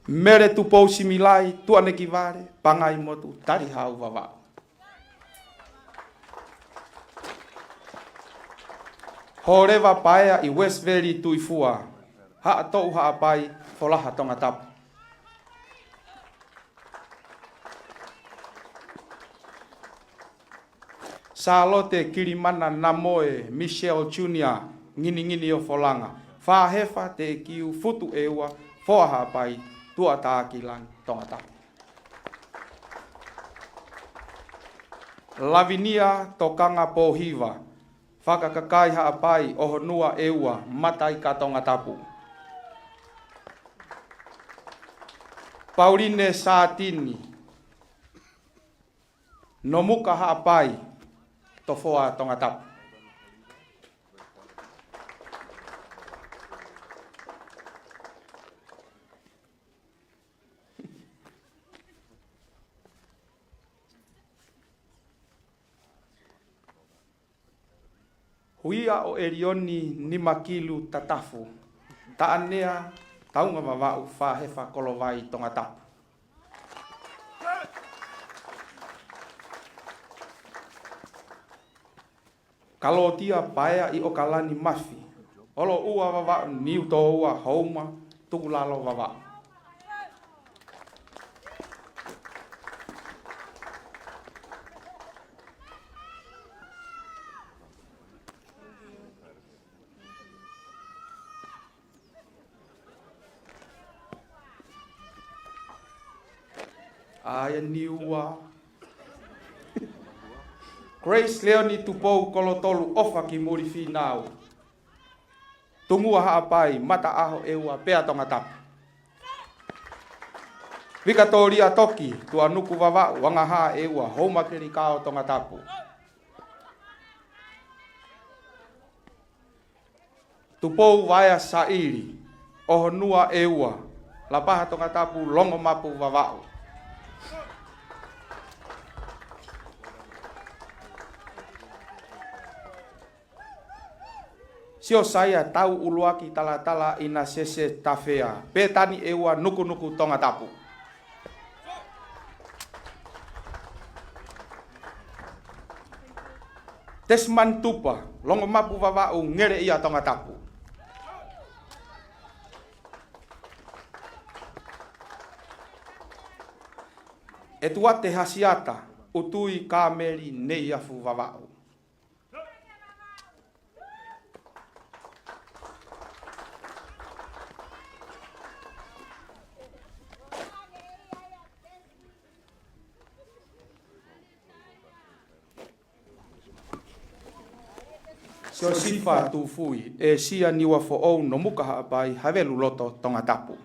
Mere tu pou similai, tuaneki vare, pangai motu, tari hau vavau. Horeva paea i West Valley tuifua, haa tou haa pai, folaha Tongatapu. Salote Kirimana Namoe Michelle Junior ngini o folanga. Whahefa te kiu futu eua foaha pai tua tākilang Tongatapu. Lavinia Tokanga Pohiva. Whakakakai haapai ohonua eua matai ka Tongatapu. Pauline Saatini. Nomuka haapai tofoa Tongatapu. Huia o erioni ni makilu tatafu. Taanea taunga mawau whahefa kolovai Tongatapu. Kalotia paea i okalani mafi. Olo ua vava niu to ua hauma tukulalo vava. Aya niua. Grace Leonie tupou kolotolu ofa ki muri finau. Tungua haapai mata aho eua pea Tongatapu. Vikatoria toki tua nuku vava wangaha eua homa kiri kao Tongatapu. Tupou vaya sairi ohonua eua la paha Tongatapu longo mapu vava'u. Sio saya tau uluaki tala-tala ina sese tafea. Petani ewa nuku-nuku Tongatapu. Tesman tupa, longo mapu vava'u ngere ia Tongatapu. Etua te hasiata, utui kameri nei afu vava'u. Sio sifa tu fui, e sia niwa fo ou no muka haapai havelu loto Tongatapu.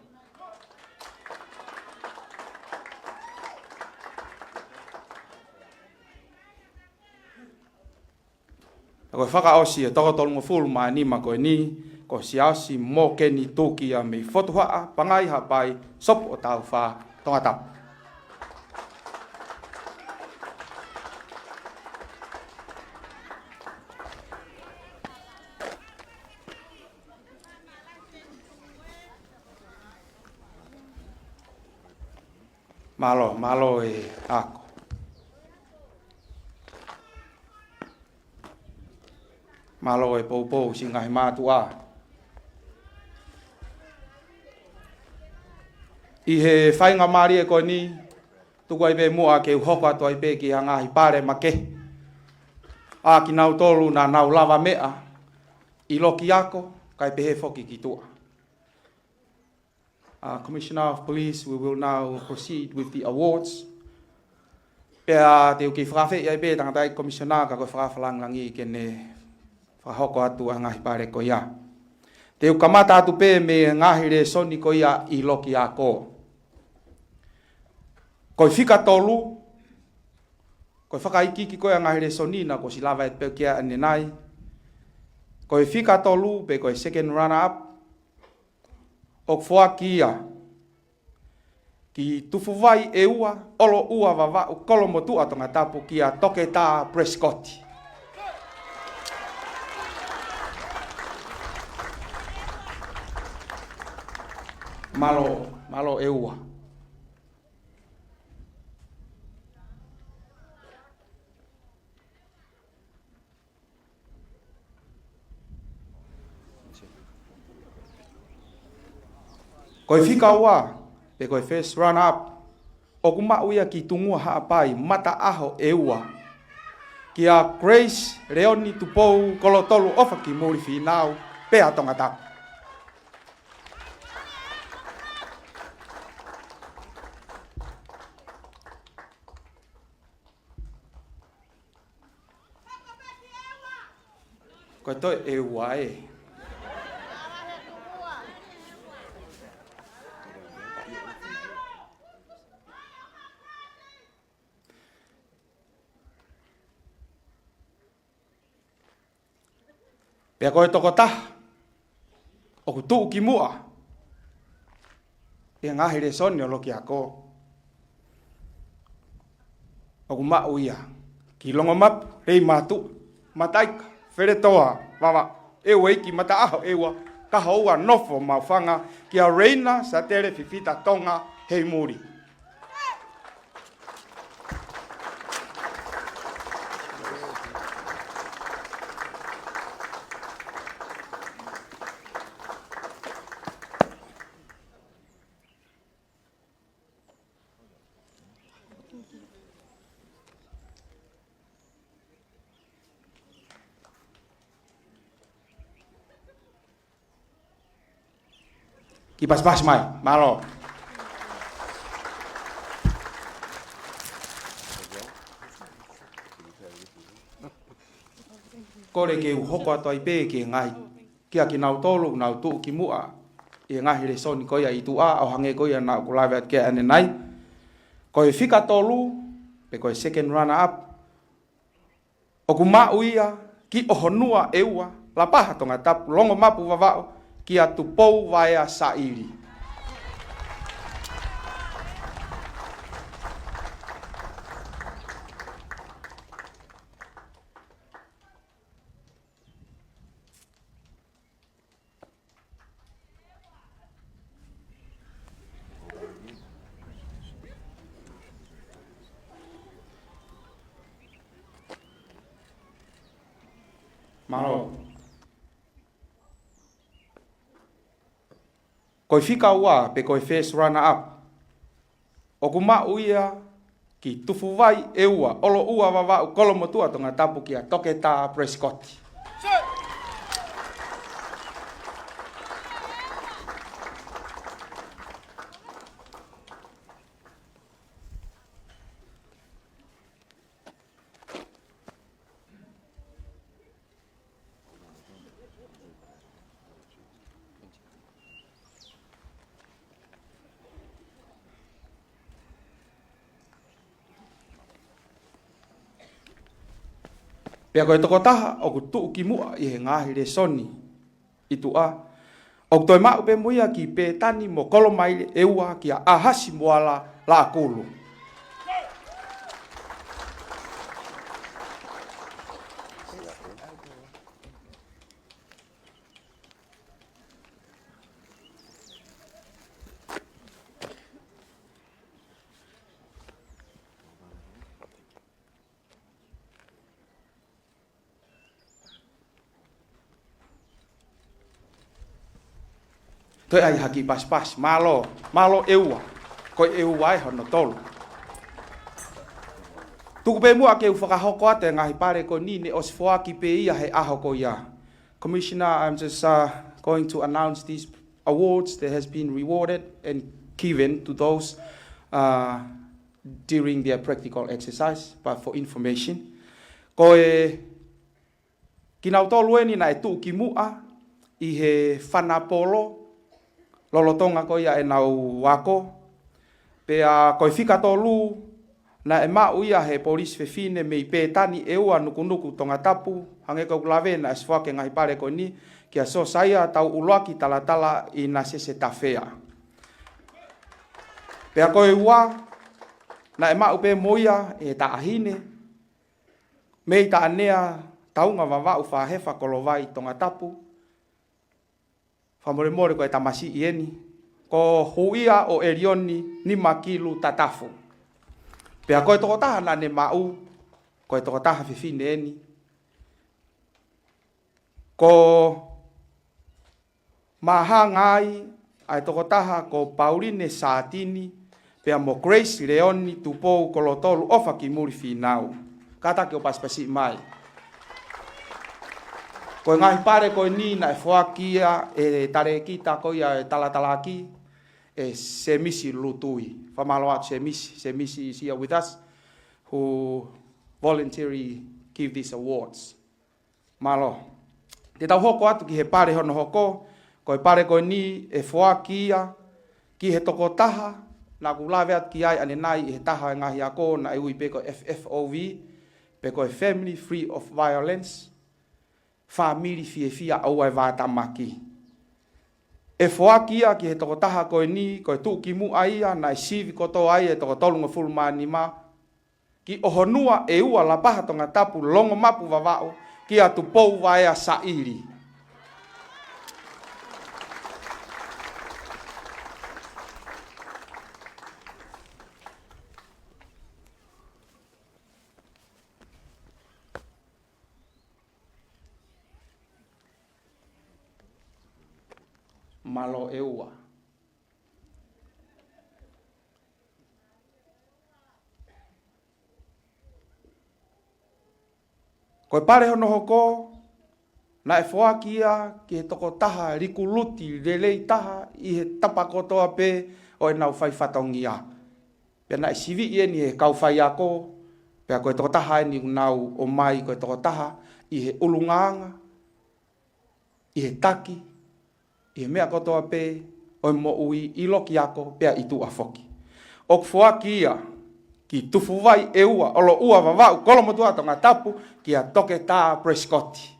Ko whakaosi e tokotolungo fulu maa nima koe ni, ko siasi mo keni tuki a me fotuhaa pangai hapai sopo o tau wha Tongatapu. Malo e ako. Malo e pou singahi mātua. I he whainga maari e koe ni, tuku ai pe mua ke uhoko atu ai pe ki hangahi pare make. A ki nau tolu na nau lava mea, i loki ako, kai pe he foki ki tua. Commissioner of Police, we will now proceed with the awards. Pea te uki whawhi ai pe tangatai Commissioner ka koe whawhalangangi kene whahoko atu a ngahi pare ko ia. Te ukamata atu pe me ngahi re soni ko ia i loki a ko. Koe Fika tolu, koe whakaiki ki koe a ngahi re soni na ko silava et pe kia ane nai. Koe Fika tolu pe koe second runner up. O fua kia ki tufu vai e ua, olo ua vava o kolomo tua Tongatapu kia toke tā Prescott. Malo e ua. Koe Fika ua, pe koe first run up, o kuma uia ki tungua haapai, mata aho e ua. Ki a Grace, Leoni, Tupou, Kolotolu, ofa ki muri whinau, pe a Tongatapu. Koe toi e ua e. Pea koe toko taha, o ku tuu ki mua, e ngahi re soni o loki ako. O ku mau ia, ki longo mapu, rei matu, mataika, where toa, wawa, e weiki mata aho ewa, kaha ua nofo mawhanga, ki a reina sa tere whiwhita Tonga hei muri. Ki pas mai, malo. Kore ke uhoko ato ai pe ke ngai. Kia ki nau tolu, nau tuu ki mua. I ngahi re soni koia i tu a, au hange koia nau kulawet ke ane nai. Koe Fika tolu, pe koe second runner up. O ku mau ia, ki ohonua e ua, la paha Tongatapu, longo mapu vavao, ki a Tupou vai a Sairi. Malo. Koe fika ua pe koe first runner up. O kuma uia ki tufu vai e ua. Olo ua wawa kolomotua Tongatapu ki a Tongatapu Prescott. Pea koe toko taha o ku tuu ki mua i he ngahi le soni i tu a. O toi mau pe muia ki pe tani mo kolomaile e ua ki a ahasi moala la akulu. Toi ai haki pas malo eua ko eua ai hono tolu tu be mua ke whakahoko ate ngahi pare ko ni ne osfoa ki pe ia he aho ko ia. Commissioner, I'm just going to announce these awards that has been rewarded and given to those during their practical exercise, but for information ko kinau tolu ni na tu ki mua i he whanapolo lolotonga ko ia enau wako. Pea koe Fekitamoeloa na e mau ia he polisi fefine me i pētani e ua nuku Tongatapu. Hange kau lawe na eswake ngahi pare ko ni kia so saya tau uluaki talatala i na sese tafea. Pea koe ua na e mau pe moia e taahine me i taanea taunga wawau whahefa kolovai Tongatapu. Whamore koe tamasi ieni, ko huia o erioni ni makilu tatafu. Pea koe toko taha na ne mau, koe toko taha whiwhine eni. Ko maha ngai, ai toko taha ko Pauline Saatini, pea mo Grace Leoni tupou kolotolu ofa ki muri whinau. Kata ki o paspasi mai. Koe ngahi pare koe ni na e whakia e tare kita koe e talatalaki e se misi lutui. Whamalo atu se misi is here with us who voluntarily give these awards. Malo. Te tau hoko atu ki he pare hono hoko, koe pare koe ni e whakia ki he toko taha, na kulawe atu ki ai ane nai he taha e ngahi ako na e ui pe koe FFOV, pe koe Family Free of Violence, family fia au ai wātamaki. E whoakia ki he toko taha koe ni, koe tuu ki mu aia, na e sivi koto ai e toko tolunga fulmani ma, ki ohonua e ua la paha Tongatapu longo mapu wawao, ki atu pou waea sairi. Malo e ua. Koe pare hono hoko, na e whoakia ki he toko taha rikuluti relei taha i he tapakotoa pe o enau whai whatongia. Pea na e sivi ieni he kau whai ako, pea koe toko taha ni unau o mai koe toko taha i he ulunganga, i he taki, i he mea kotoa pe o mo ui iloki ako pea i tu afoki. O whoakia ki tufu vai e ua, olo ua wawau, kolomotua Tongatapu ki a Tongatapu Prescott.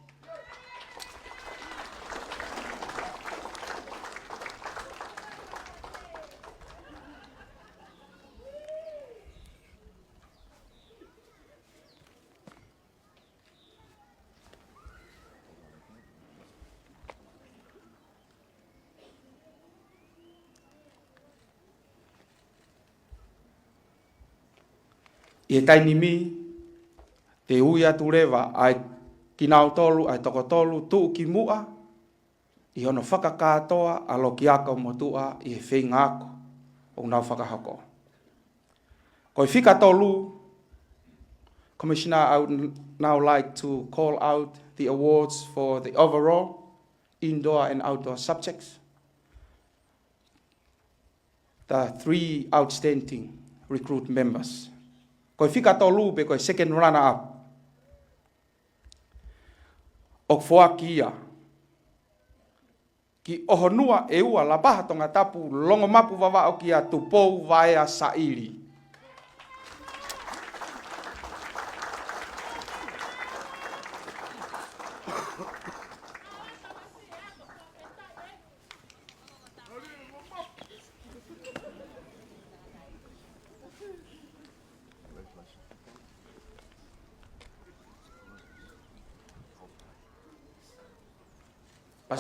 I he tainimi, te ui atu rewa ai ki nau tolu ai toko tolu tu ki mua i hono whakakatoa alo ki aka motua i he whenga ako o nau whakahoko. Ko Fika tolu, Commissioner, I would now like to call out the awards for the overall indoor and outdoor subjects. The 3 outstanding recruit members. Ko Fika tolu be ko second runner up. O Foakia. Ki ohonua e ua la paha Tongatapu longo mapu wawa o kia tupou vaea sairi.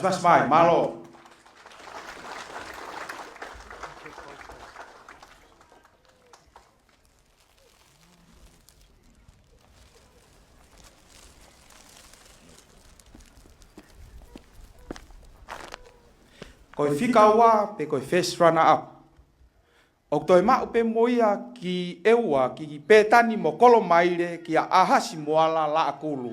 Pas mai, malo. Koi Fika wa pe koi first runner up. O toi mau pe moia ki eua ki petani mo kolo maire ki a ahasi moala la akulu.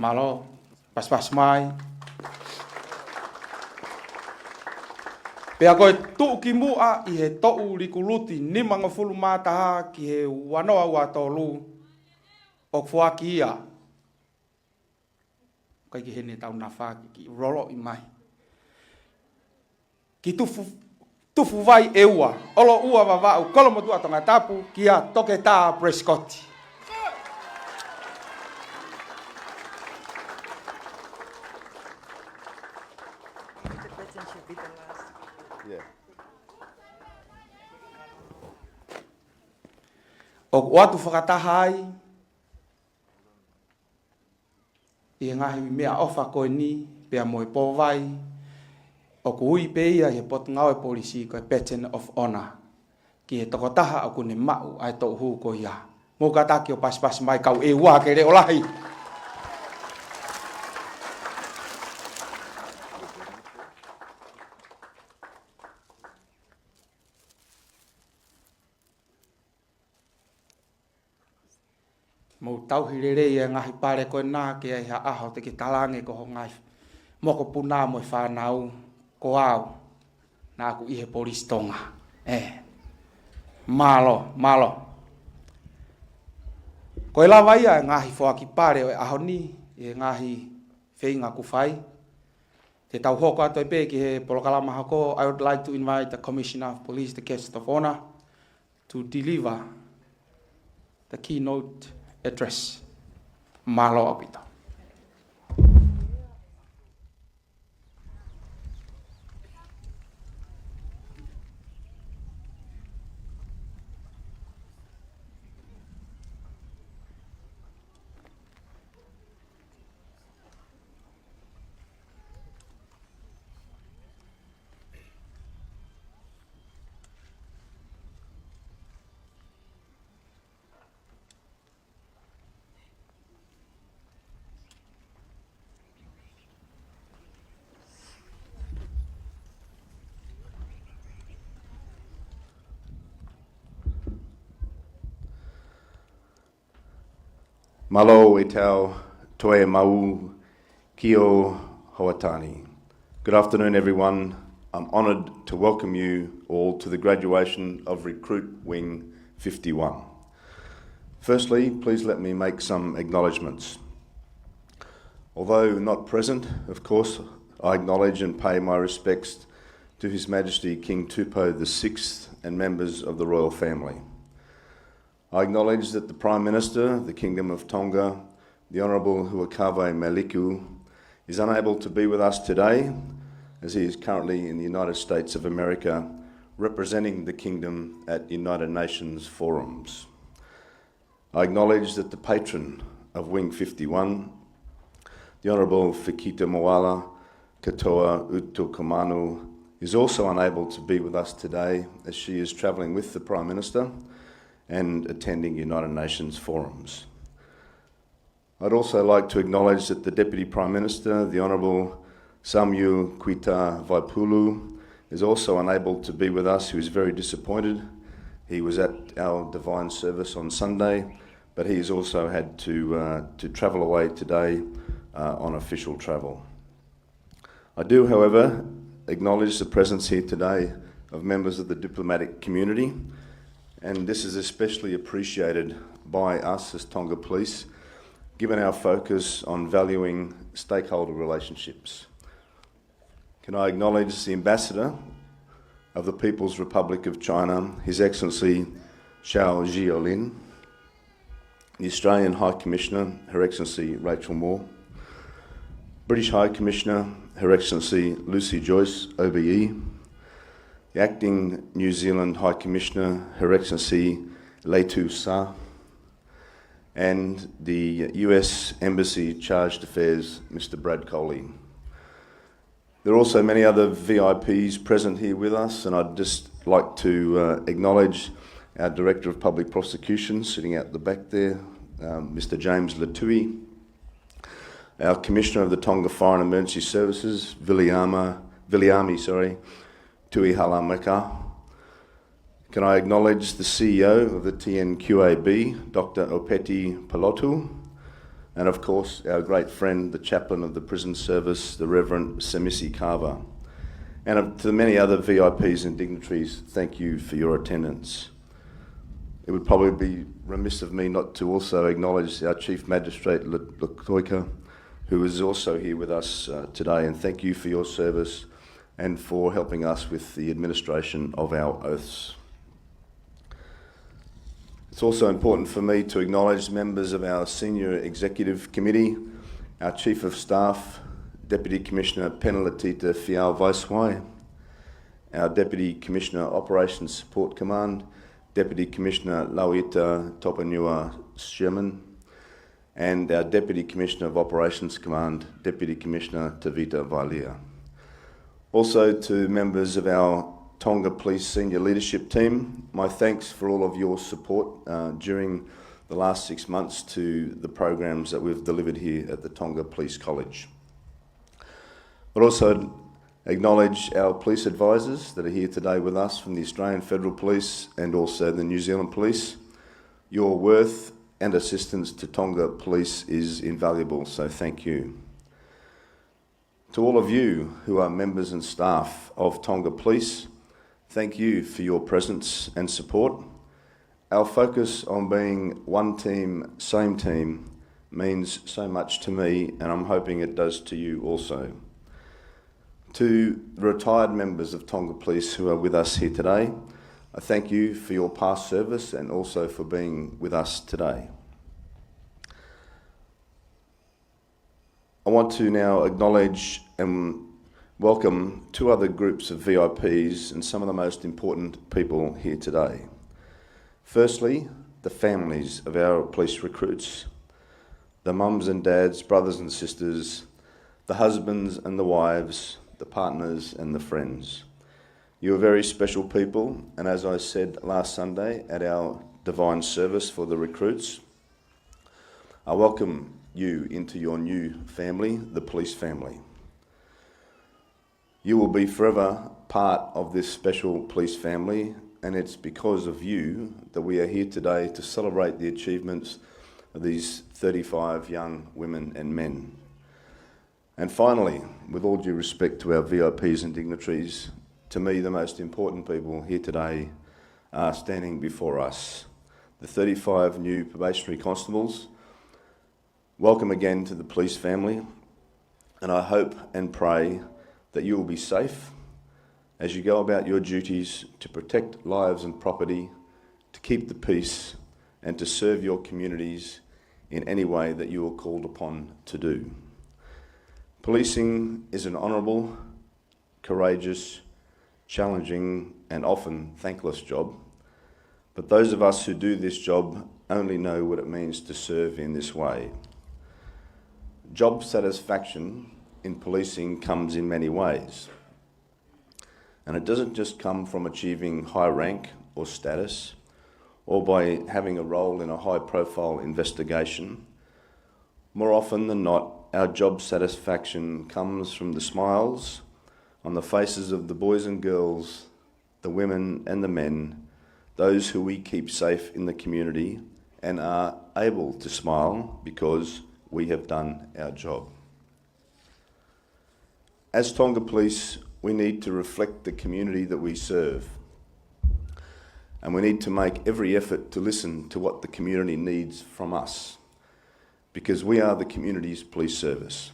Malo, pas mai. Pea koe tuu ki mua i he tou rikuluti ni manga fulu mātaha ki he wanoa ua tolu o fuaki ia. Kai ki hene tau na whaki ki rolo i mai. Ki tufu vai e ua, olo ua wawau kolomotua Tongatapu ki a toke tā Prescotti. O watu whakatahai i ngahi mea ofa koe ni pea moe pōwai o kui pe ia he Potungawe Polisi koe Pattern of Honour ki he tokotaha o kune mau ai tau huu ko ia mō kataki o pas mai kau e ua ke reo lahi. Mo tau hirere ia ngahi pare koe nā ke ai ha aho te ki talange ko ho ngai moko puna mo whanau ko au nā ku ihe polisi Tonga. Malo. Koe lawa ia ngahi whoaki pare o aho ni e ngahi whenga ku whai. Te tau hoko atoi pe ki he Polokalama hako, I would like to invite the Commissioner of Police, the Guest of Honour, to deliver the keynote address. Malo apita. Malo e tau toe mau kio hoatani. Good afternoon, everyone. I'm honoured to welcome you all to the graduation of Recruit Wing 51. Firstly, please let me make some acknowledgements. Although not present, of course, I acknowledge and pay my respects to His Majesty King Tupou VI and members of the royal family. I acknowledge that the Prime Minister of the Kingdom of Tonga, the Honourable Huakawe Maliku, is unable to be with us today as he is currently in the United States of America representing the Kingdom at United Nations forums. I acknowledge that the patron of Wing 51, the Honourable Fekitamoeloa Utoikamanu, is also unable to be with us today as she is travelling with the Prime Minister and attending United Nations forums. I'd also like to acknowledge that the Deputy Prime Minister, the Honourable Samuel Kuita Vaipulu, is also unable to be with us. He was very disappointed. He was at our divine service on Sunday, but he has also had to travel away today on official travel. I do, however, acknowledge the presence here today of members of the diplomatic community, and this is especially appreciated by us as Tonga Police, given our focus on valuing stakeholder relationships. Can I acknowledge the Ambassador of the People's Republic of China, His Excellency Xiao Jiolin, the Australian High Commissioner, Her Excellency Rachel Moore, British High Commissioner, Her Excellency Lucy Joyce, OBE, the Acting New Zealand High Commissioner, Her Excellency Latu Sa, and the US Embassy Chargé d'Affaires, Mr. Brad Coley. There are also many other VIPs present here with us, and I'd just like to acknowledge our Director of Public Prosecutions sitting out the back there, Mr. James Latui, our Commissioner of the Tonga Foreign Emergency Services, Viliami Tuihala Meka. Can I acknowledge the CEO of the TNQAB, Dr. Opeti Palotu, and of course our great friend, the Chaplain of the Prison Service, the Reverend Semisi Carver. And to the many other VIPs and dignitaries, thank you for your attendance. It would probably be remiss of me not to also acknowledge our Chief Magistrate, Latoika, who is also here with us today, and thank you for your service and for helping us with the administration of our oaths. It's also important for me to acknowledge members of our Senior Executive Committee, our Chief of Staff, Deputy Commissioner Penelatita Fiao Vaiswai, our Deputy Commissioner Operations Support Command, Deputy Commissioner Lauita Topanua Sherman, and our Deputy Commissioner of Operations Command, Deputy Commissioner Tavita Valia. Also to members of our Tonga Police Senior Leadership Team, my thanks for all of your support during the last 6 months to the programs that we've delivered here at the Tonga Police College. I'd also acknowledge our police advisors that are here today with us from the Australian Federal Police and also the New Zealand Police. Your worth and assistance to Tonga Police is invaluable, so thank you. To all of you who are members and staff of Tonga Police, thank you for your presence and support. Our focus on being one team, same team, means so much to me, and I'm hoping it does to you also. To the retired members of Tonga Police who are with us here today, I thank you for your past service and also for being with us today. I want to now acknowledge and welcome two other groups of VIPs and some of the most important people here today. Firstly, the families of our police recruits, the mums and dads, brothers and sisters, the husbands and the wives, the partners and the friends. You are very special people, and as I said last Sunday at our divine service for the recruits, I welcome you into your new family, the police family. You will be forever part of this special police family, and it's because of you that we are here today to celebrate the achievements of these 35 young women and men. And finally, with all due respect to our VIPs and dignitaries, to me the most important people here today are standing before us. The 35 new probationary constables. Welcome again to the police family, and I hope and pray that you will be safe as you go about your duties to protect lives and property, to keep the peace, and to serve your communities in any way that you are called upon to do. Policing is an honourable, courageous, challenging and often thankless job, but those of us who do this job only know what it means to serve in this way. Job satisfaction in policing comes in many ways, and it doesn't just come from achieving high rank or status, or by having a role in a high-profile investigation. More often than not, our job satisfaction comes from the smiles on the faces of the boys and girls, the women and the men, those who we keep safe in the community and are able to smile because we have done our job. As Tonga Police, we need to reflect the community that we serve, and we need to make every effort to listen to what the community needs from us, because we are the community's police service.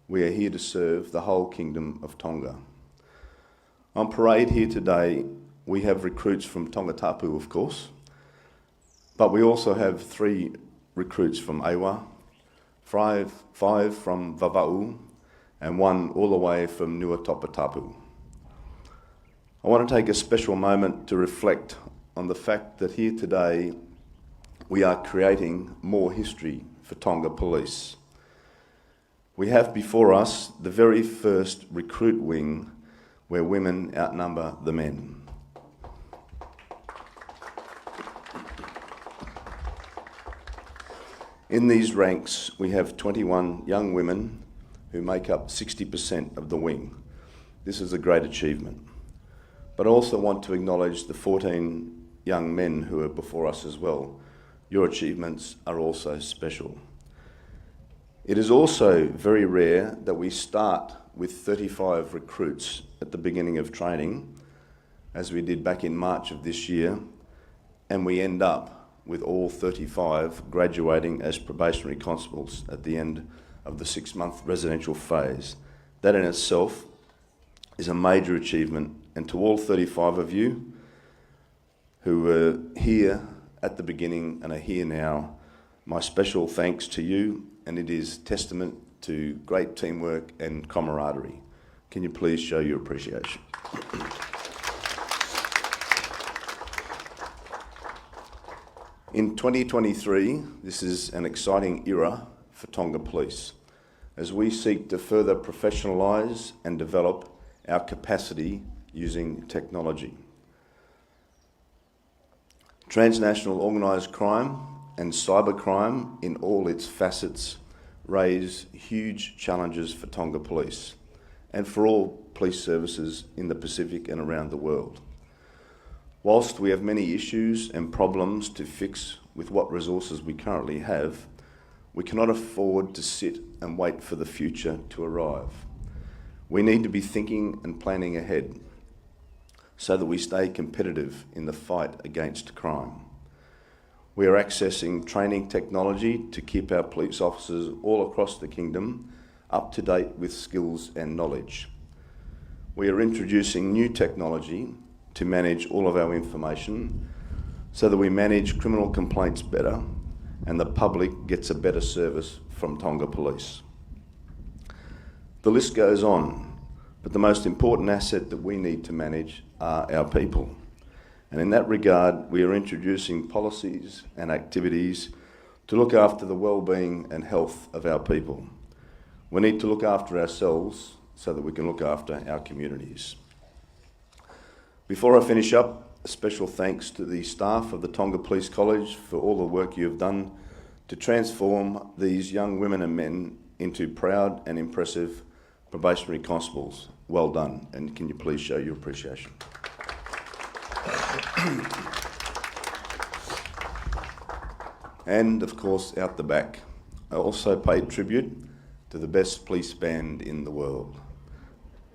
We are here to serve the whole Kingdom of Tonga. On parade here today, we have recruits from Tongatapu, of course, but we also have 3 recruits from Ewa, 5 from Vava'u, and 1 all the way from Tongatapu. I want to take a special moment to reflect on the fact that here today we are creating more history for Tonga Police. We have before us the very first recruit wing where women outnumber the men. In these ranks, we have 21 young women who make up 60% of the wing. This is a great achievement. But I also want to acknowledge the 14 young men who are before us as well. Your achievements are also special. It is also very rare that we start with 35 recruits at the beginning of training, as we did back in March of this year, and we end up with all 35 graduating as probationary constables at the end of the 6-month residential phase. That in itself is a major achievement, and to all 35 of you who were here at the beginning and are here now, my special thanks to you, and it is testament to great teamwork and camaraderie. Can you please show your appreciation? In 2023, this is an exciting era for Tonga Police, as we seek to further professionalise and develop our capacity using technology. Transnational organised crime and cybercrime in all its facets raise huge challenges for Tonga Police and for all police services in the Pacific and around the world. Whilst we have many issues and problems to fix with what resources we currently have, we cannot afford to sit and wait for the future to arrive. We need to be thinking and planning ahead so that we stay competitive in the fight against crime. We are accessing training technology to keep our police officers all across the kingdom up to date with skills and knowledge. We are introducing new technology to manage all of our information so that we manage criminal complaints better and the public gets a better service from Tonga Police. The list goes on, but the most important asset that we need to manage are our people. And in that regard, we are introducing policies and activities to look after the well-being and health of our people. We need to look after ourselves so that we can look after our communities. Before I finish up, a special thanks to the staff of the Tonga Police College for all the work you have done to transform these young women and men into proud and impressive probationary constables. Well done, and can you please show your appreciation? And of course, out the back, I also paid tribute to the best police band in the world,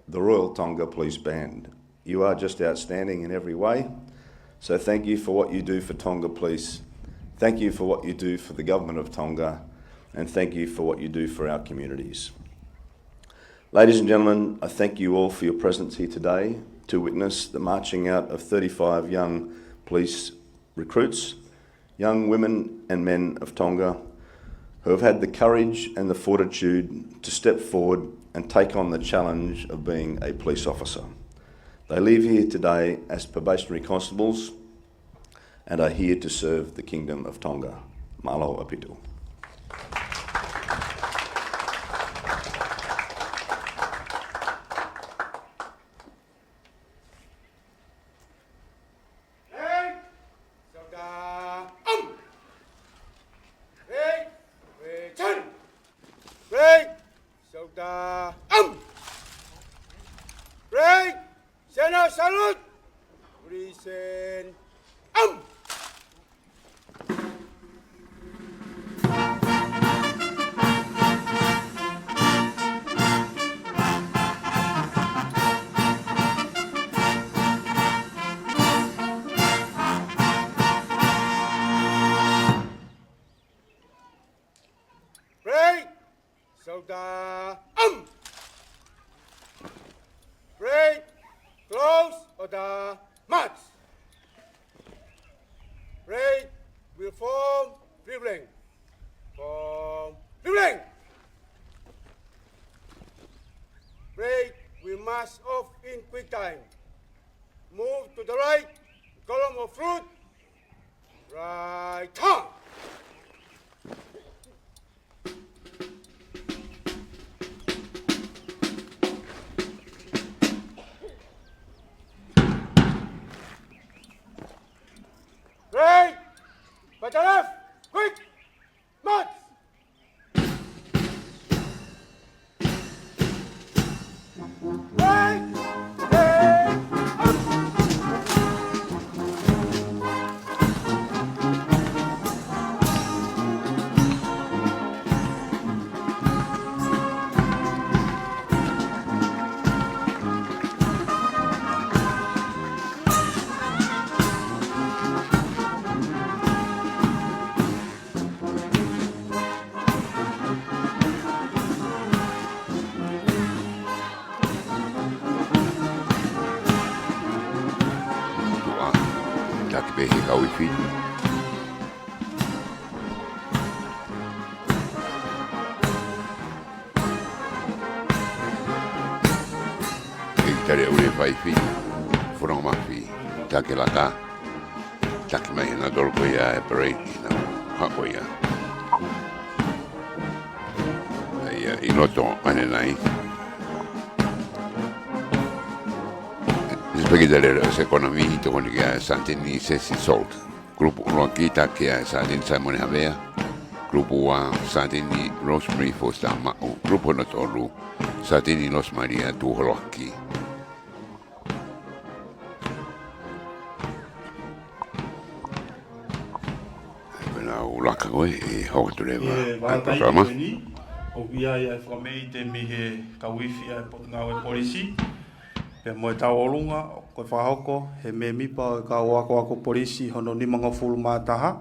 the Royal Tonga Police Band. You are just outstanding in every way, so thank you for what you do for Tonga Police, thank you for what you do for the Government of Tonga, and thank you for what you do for our communities. Ladies and gentlemen, I thank you all for your presence here today to witness the marching out of 35 young police recruits, young women and men of Tonga who have had the courage and the fortitude to step forward and take on the challenge of being a police officer. They leave here today as probationary constables and are here to serve the Kingdom of Tonga. Malo apito. Break, close order, march. Break, will form dribbling. Form dribbling. Break, we march off in quick time. Move to the right, column of fruit. Right turn. Right, by the left, quick, march. Right, Tare ure fai fi, furong mafi, take laka, take mai na dolko ya e parade na hako ya. Ia inoto ane nai. Speghi delle economie to con che santini sessi sold. Gruppo Luanchita che è Sardin Simone Havea. Gruppo A Sardini Rosemary Fosta Ma. Gruppo Notoru Sardini Los Maria Tuholoki. Laka koe e hau tu rewa Polokalama. O ia ia whamei te mihe kawifi ai ngau e polisi. Pe moe tau olunga, koe whahoko, he me mipa ka wako polisi hono ni mga fulu mātaha.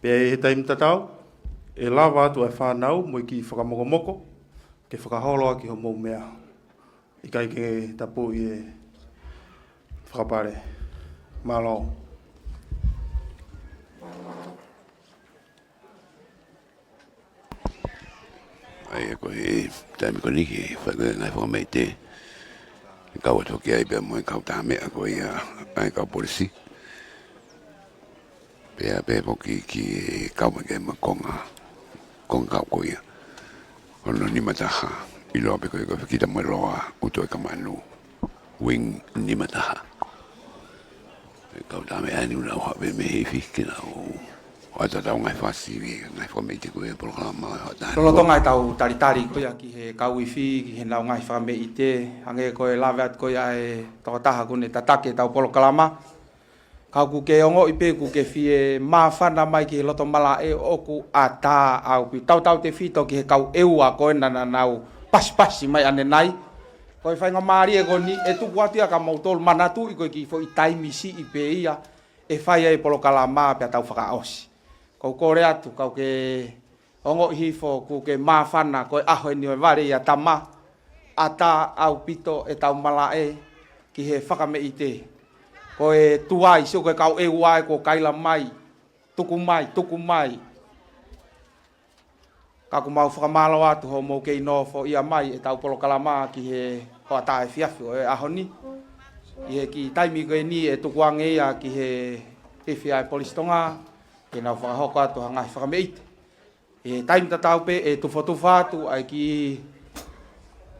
Pe he taim tatau, e lawa atu e whanau, moe ki whakamokomoko, ke whakaholoa ki ho mou mea. I kai ke tapu i e whakapare. Malo. Ai ko e taimi ko niki whakare nai whamei te. Kau atoki ai pia moe kau tāmea ko ia ai kau polisi. Pea poki ki kau meke makonga. Konga kau ko ia. Ono ni mataha. Ilo ape ko ia Fekitamoeloa Utoikamanu. Wing ni mataha. Kau tāmea ni una hape me he whikina o. Ata tau ngai whasi ngai whamei te koe Polokalama. Tolo ngai tau taritari koe ki he kauifi, ki he nau ngai whamei i te. Hange koe lawe at koe e Tongatapu kune tatake tau Polokalama. Kau ku ke ongo i pe ku ke fie mawhana mai ki he loto mala e oku a tā au pi. Tau te fito ki he kau eua koe nana nau pasi mai ane nai. Koe whainga maari e koni e tuku atia ka mautolu manatu i koe ki fo i taimisi i pe ia. E whaia e Polokalama pia tau whakaosi. Kau kore atu, kau ke ongo hifo, ku ke mawhana, koe aho e niwe ware ia tama, ata au pito e tau mala e, ki he whakame i te. Koe tuai, sio koe kau e uai, ko kaila mai, tuku mai. Ka ku mau whakamalo atu ho mou kei no fo ia mai e tau Polokalama ki he hoa tae fiafi o e ahoni. I he ki taimi koe ni e tukuange ia ki he Ofisa Polisi Tonga, ke nau whakahoko atu hangai whakameite. E taimi tatau pe e tufotufa atu ai ki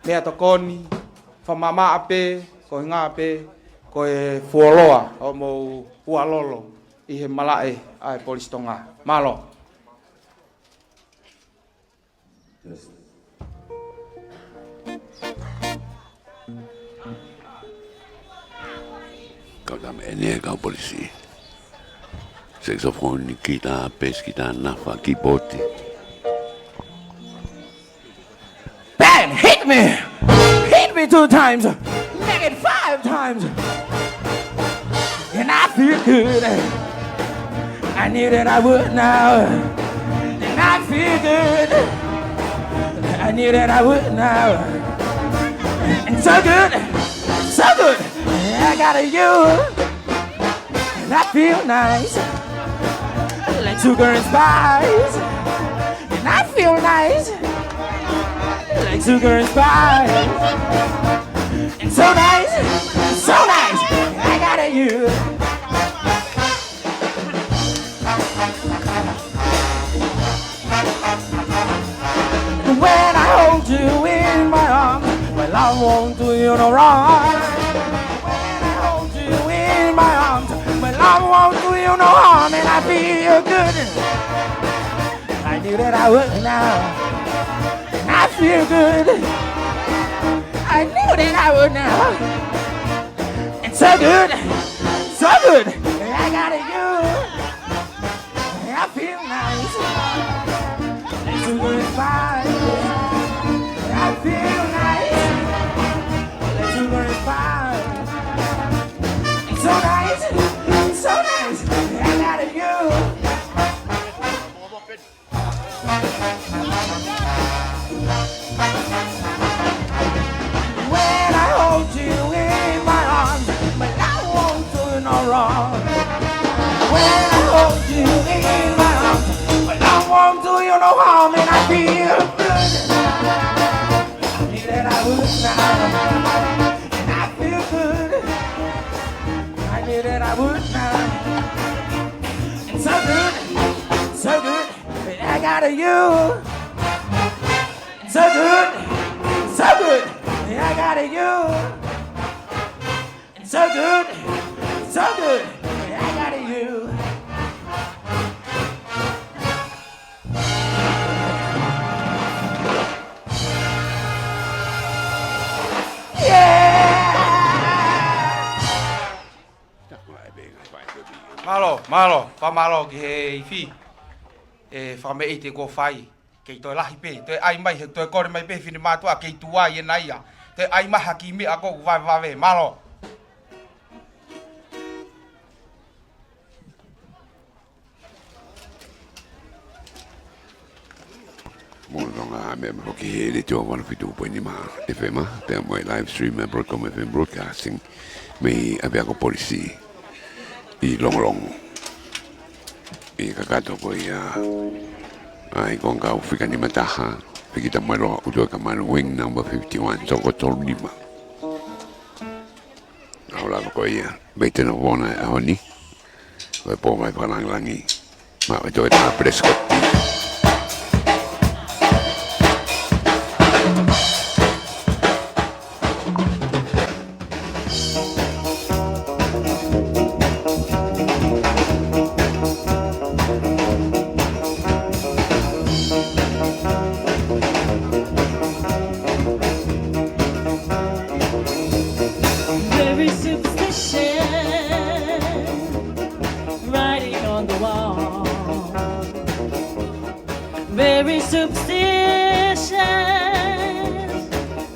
mea tokoni, whamama ape, ko ngā pe, ko e fuoloa o mou hualolo i he malae ai Polisi Tonga. Malo. Kau tam ene kau polisi. Saxophone kita, bass kita, nafa, keyboard. Bang! Hit me! Hit me 2 times! Make it 5 times! And I feel good. I knew that I would now. And I feel good. I knew that I would now. And so good, so good. I got you. And I feel nice. Like sugar and spice. And I feel nice. Like sugar and spice. And so nice, so nice. I got you. When I hold you in my arms, well, I won't do you no wrong. When I hold you in my arms, well, I won't do you no harm, and I feel good. I knew that I would now, and I feel good. I knew that I would now, and so good, so good. I got you. I feel nice. Sugar is fine. I feel nice. The sugar is fine. It's so nice. It's so nice. I got you. When I hold you in my arms, but I won't do no wrong. When I hold you in my arms, but I won't do you no harm, and I feel good. I knew that I would now, and I feel good. I knew that I would now, and so good, so good. And I got you, and so good, so good. And I got you, and so good, so good. And I got you. Malo, whamalo ki he iwi. E whamei te ko whai. Kei toi lahi pe. Toi ai mai he toi kore mai pe whini mātua. Kei tua i e naia. Toi ai maha ki mi a koku vai wawe. Malo. Mulonga me hoki he le tō wana whitu poini ma. Te whema, te amoe live stream me Broadcom FM Broadcasting. Me Apiako Polisi. I Longolongo. I kakato ko ia. Ai Kulupu Fika ni mataha. Fekitamoeloa Utoikamanu wing number 51. Toko tolu lima. Paula ko ia. Beite no wona e honi. Vai po mai palangi. Ma vai toi ta prescotti. Very superstitious,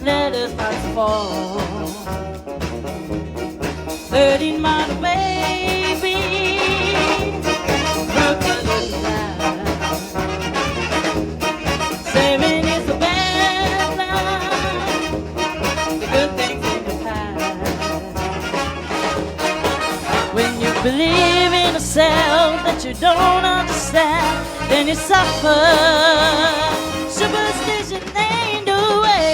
let us not fall. 13 miles away, baby, broke a little line. 7 is the bad line, the good things in the past. When you believe in yourself that you don't understand, then you suffer. Superstition ain't the way.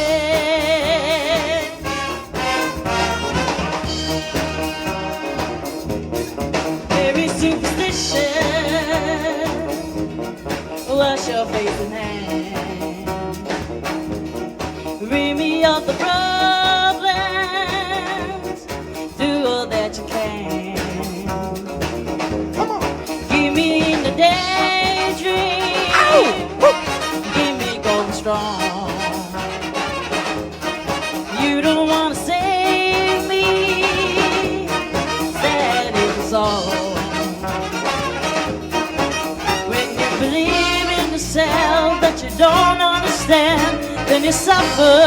Very superstition, wash your face and hands. Rid me of the problems, do all that you can. Come on. Give me in the daydream. Give me going strong. You don't wanna save me, that is all. When you believe in yourself that you don't understand, then you suffer.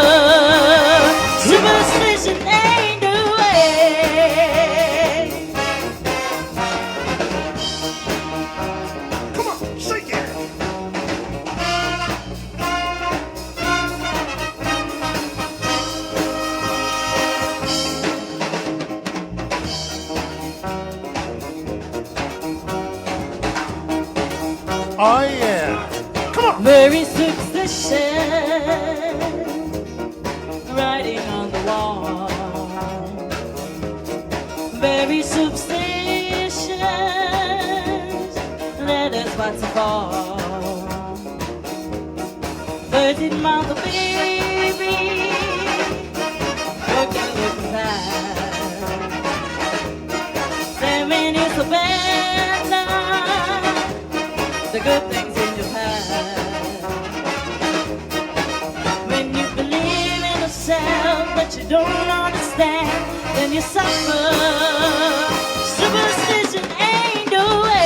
Superstition ain't the way. Come on, shake it. Oh yeah. Come on. Very superstition, writing on the wall. Very superstitious, letters about to fall. 13 months of baby, working with the past. 7 years of bad luck, the good things in your past. When you believe in yourself that you don't understand, then you suffer. Superstition ain't the way.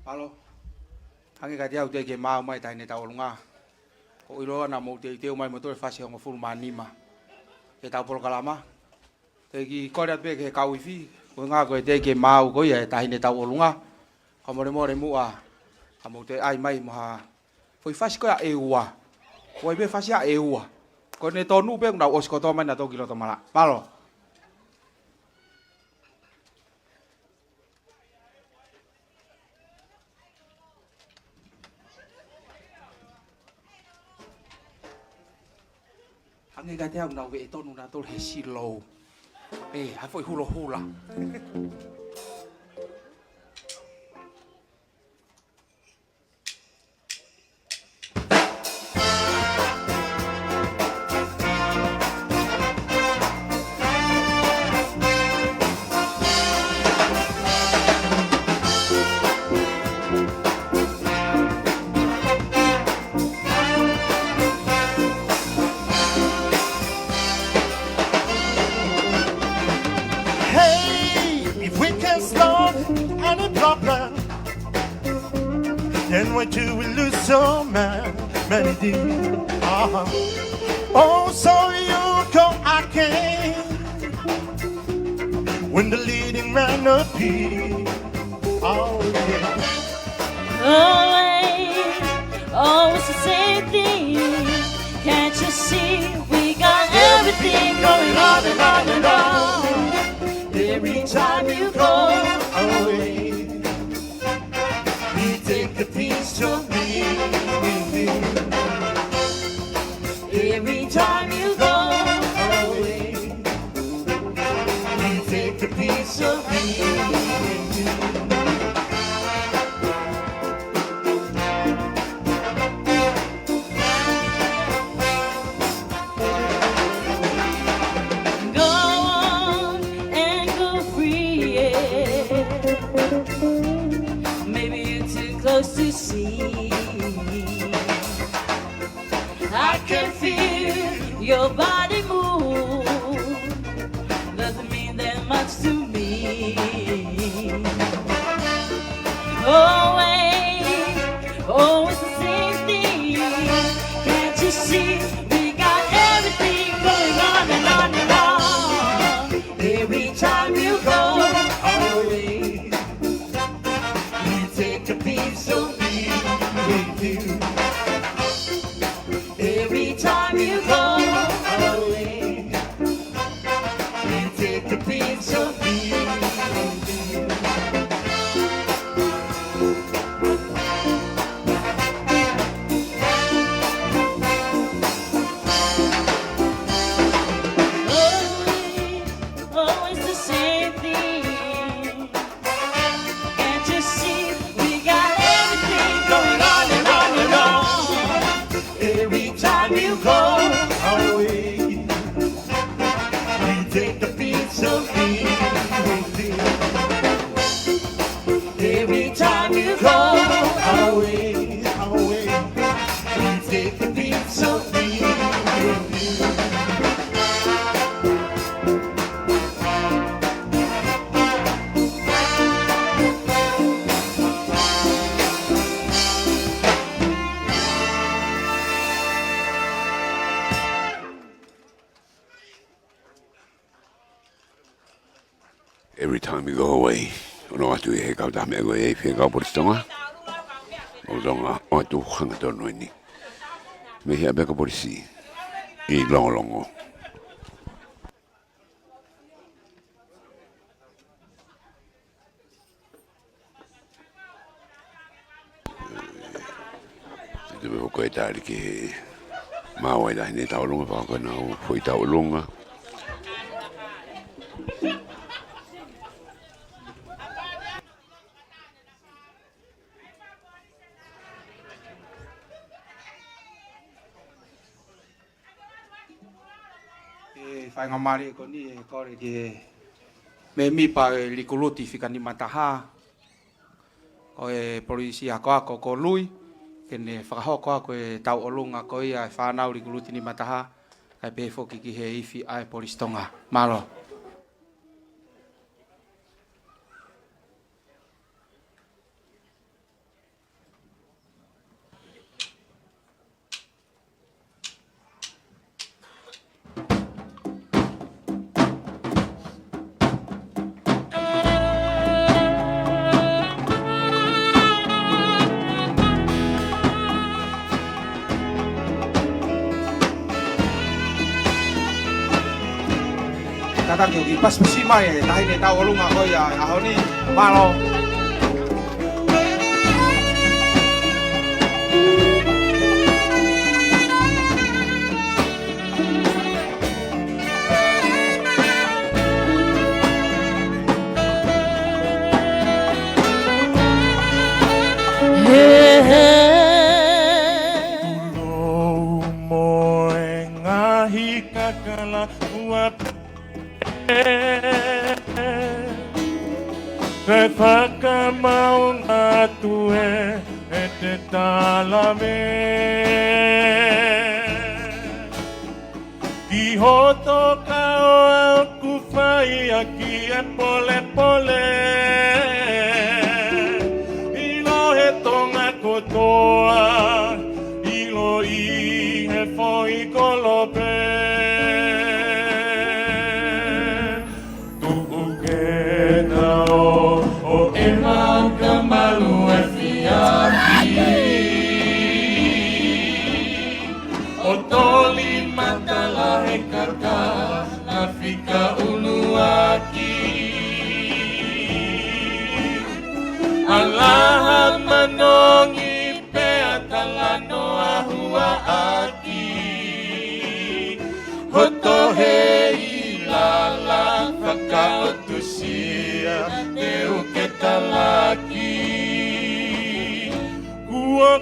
Alo. Hangi ka dia utai ke mau mai tai ne tau lunga. Ko ilo na mo te mai mo to fasi ngo fulu manima. Ke tau Polokalama. Te ki ko ria pe ke ka wifi. Ko nga ko te ke mau ko ia tai ne tau lunga. Ko mo re mu a. Ka mo te ai mai mo ha. Foi fasi ko a eua. Ko be fasi a eua. Ko ne tonu pe na os ko to mai na to kilo to mala. Palo. Hangi ka te au nau e tonu na tol he silo. Ha foi hula hula. Then why do we lose so many days? Oh, so you come again when the leading man appears. Oh, yeah. Always the same thing. Can't you see we got everything going on and on and on? Every time you go away, you take a piece of me. Every time you go away, you take a piece of me. close to see. I can feel your body move. Doesn't mean that much to me. Always the same thing. Can't you see? We got everything going on and on and on. Every time you go away, you take a piece of me with you. Every time you go away, you take a piece of me with you. Always the same thing. Can't you see? We got everything going on and on and on. Every time you go away, you take a piece of me with you. Every time you go away, you take a piece of me with you. Every time you go away, ono atu e kau tame go e Fekau Polisi Tonga. O Tonga o atu kakato ni. Me hia Apiako Polisi I Longolongo. Te me ko e tari ke mawa ida ne taulunga pa ko na foi taulunga. Fai ngamari ko ni ko re ke me mi pa Kulupu Fika ni mataha ko e polisi ako ko lui ke ne whakahoko ko e tau olunga ko ia whanau Kulupu ni mataha kai pe foki ki he ifi ai Polisi Tonga malo. Kata ki pas mesima e tahi ne tau olunga ko ia ahoni malo. Moimoi ngahi kakala uap Kai whakamau ngā tue e te tālame Ki hoto ka o ku whai a ki e pole pole Ilo he tonga kotoa Ilo I he whai kolope Malu e fiaki O toli matala he kaka Na fika ulu aki Alaha manongi pe atalano ahua aki Hoto he ilala Faka otusia Te uke talaki Kua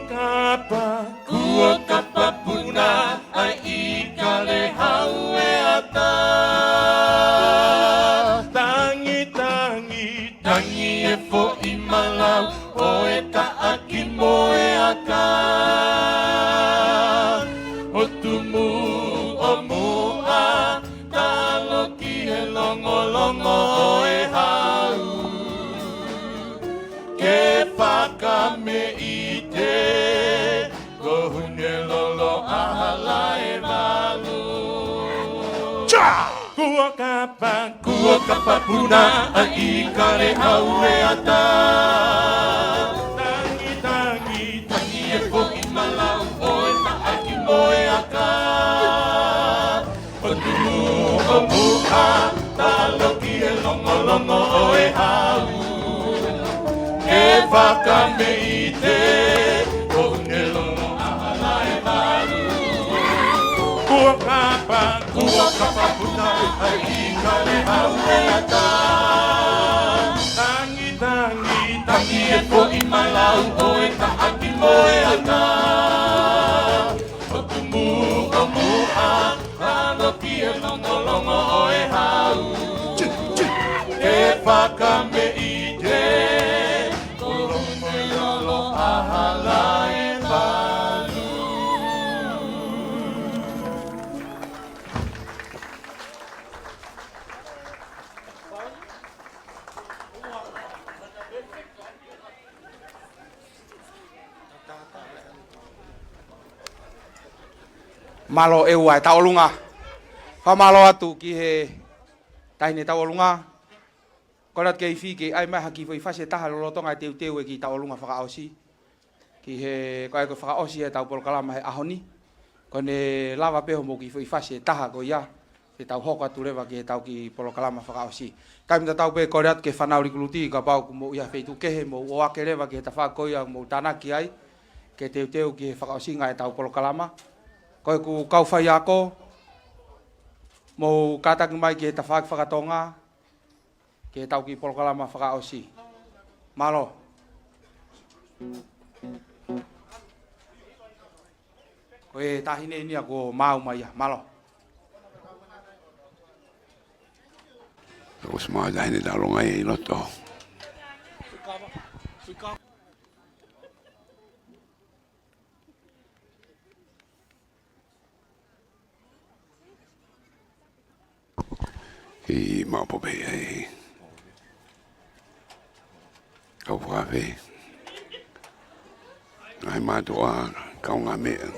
kapa puna ai I kale hau e ata Tangi e fo I malau o e ta aki me i te ko hune lolo ahala e malu. Kua kapa puna a i kare au e ata. Tangi e po i malau o e maaki mo e aka. O tumu o muha taloki e longolongo o e hau. E whaka me i te ko hune lolo ahala e malu. Kua kapa puna a i kare au e ata. Tangi e po i malau o e taaki mo e ata. O tumu o muha taloki e longolongo o e hau. E whaka me i te ko hune lolo ahala e malu. Malo e ua e taolunga. Whamalo atu ki he taine taolunga. Korat ke i whike ai maha ki whase taha lolotonga e teu e ki taolunga whakaosi. Ki he koe ko whakaosi e tau Polokalama he ahoni. Kone lava peho mo ki whase taha ko ia. Ke tau hoko atu rewa ki he tau ki Polokalama whakaosi. Kai mita tau pe korat ke whanauri kuluti ka pau ku mo ia wheitu kehe mo oake rewa ki he ta whakoia mo tanaki ai. Ke teu ki he whakaosi nga e tau Polokalama. Koe ku kauwhai ako, mo kataki mai ki he ta whakatonga, ki he tau ki Polokalama whakaosi. Malo. Koe tahine ni ako mau mai, malo. Ko sma tahine talonga e loto. I mapo pe ai. Kau whawe. Ai mātua kaunga mea.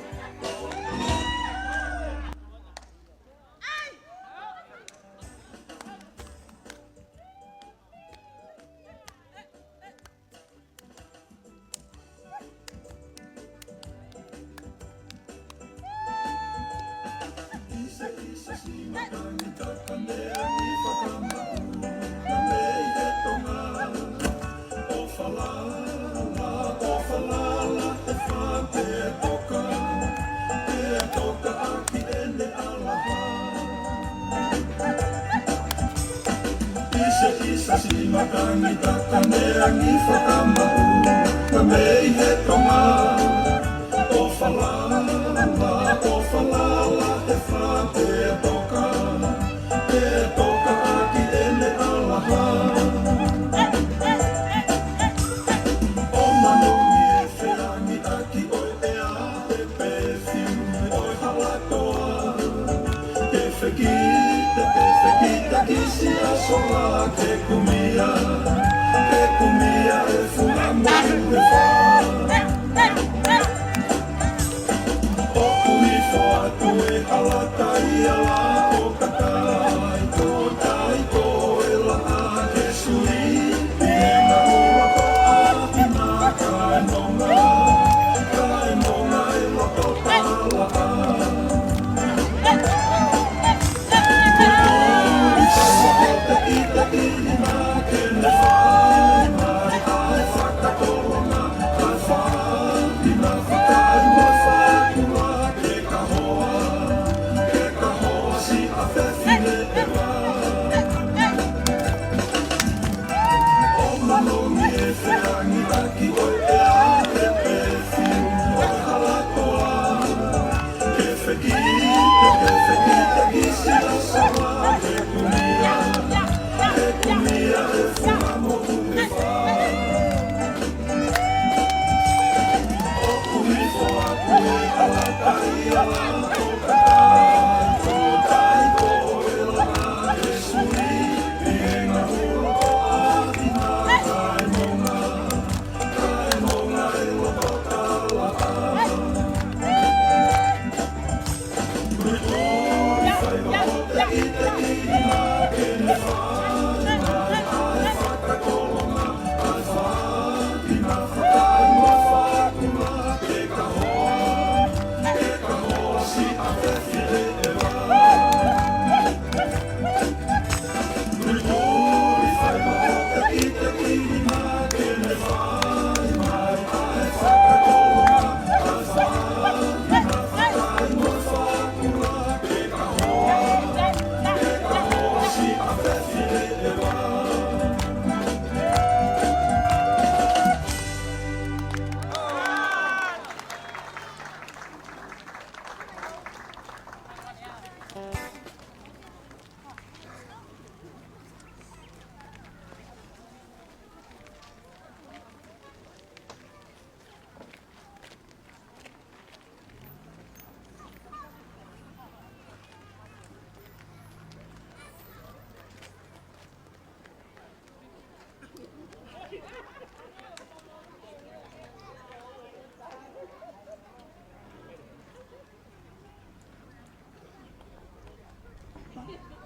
Never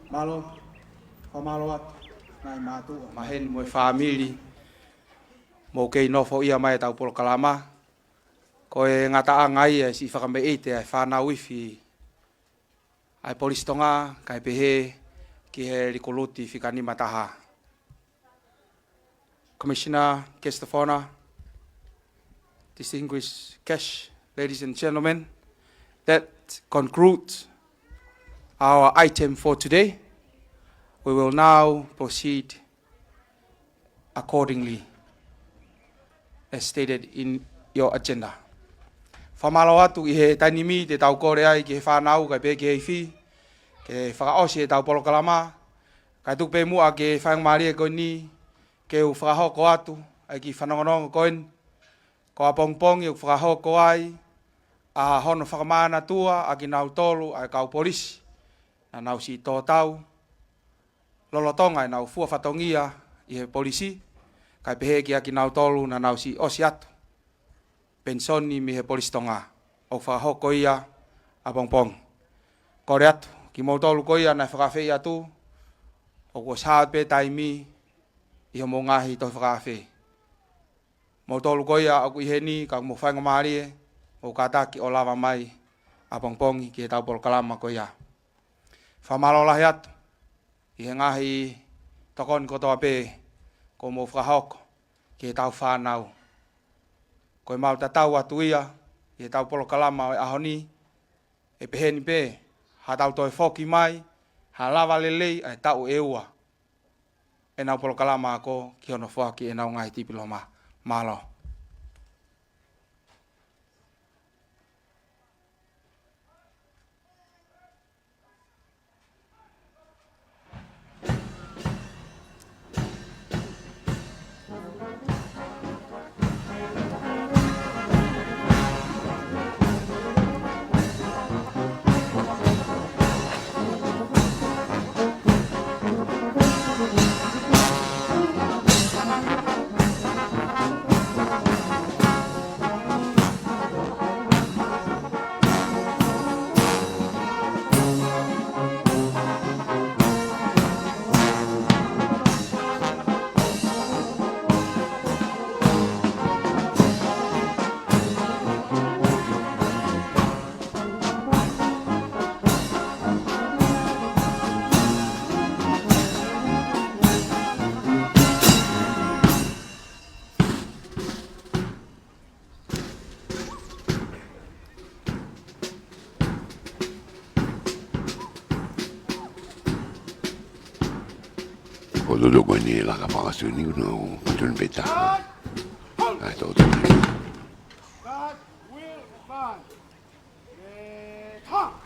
Malo, whamalo atu, ngai mātua, maheni mo e whamiri, mo kei nofo ia mai tau Polokalama, ko e ngata ngai e si whakame eite ai whanau iwi, ai polisi Tonga, kai pehe, ki he rikoluti Fika ni mataha. Commissioner, guest of honor, distinguished guests, ladies and gentlemen, that concludes our item for today. We will now proceed accordingly as stated in your agenda. Whamalo atu I he tainimi te tau kore ai ki he whanau kai pe ki he whi, ke whakaosi e tau Polokalama, kai tupe mua ke whangmari e koe ni, ke u whakahoko atu, ai ki whanongonongo koen, ko a pongpong I u whakahoko ai, a hono whakamana tua, a ki nau tolu, ai kau polisi, na nau si tō tau, lolotonga I nau fua whatongia I he polisi, kai pehe ki a ki nau tolu, na nau si osi atu, pensoni mi he polisi Tonga, o whakahoko ia, a pongpong. Kore atu, ki mau tolu ko ia, na whakawhi atu, o kua saat pe taimi, I mo ngahi to whakawhi. Mau tolu ko ia, o kui he ni, ka mo whainga maari e, o kataki o lava mai, a pongpongi ki he tau Polokalama ko ia. Whamalo lahi atu, I he ngahi tokoni kotoa pe, ko mo whakahoko, ki he tau whanau. Ko e mau tatau atu ia, I he tau Polokalama o e ahoni, e peheni pe, ha tau toi whoki mai, ha lava lelei, e tau e ua. Enau Polokalama ako, ki ono whaki enau ngahi tipiloma, malo. Kododo koe ni la ka whakasu ni no patun beta. Ai tō tō. God will advance. God,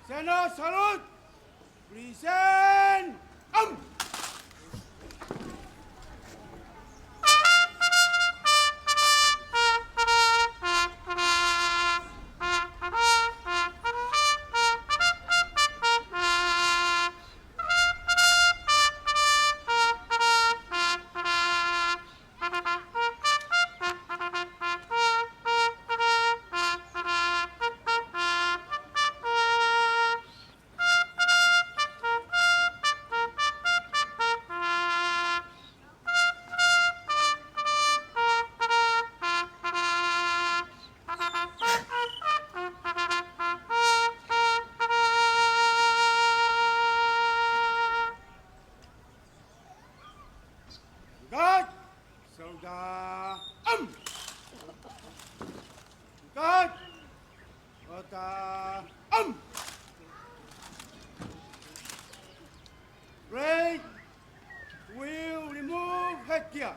Sena salute. Present. God, Soda, God, Ota, Right, will remove headgear.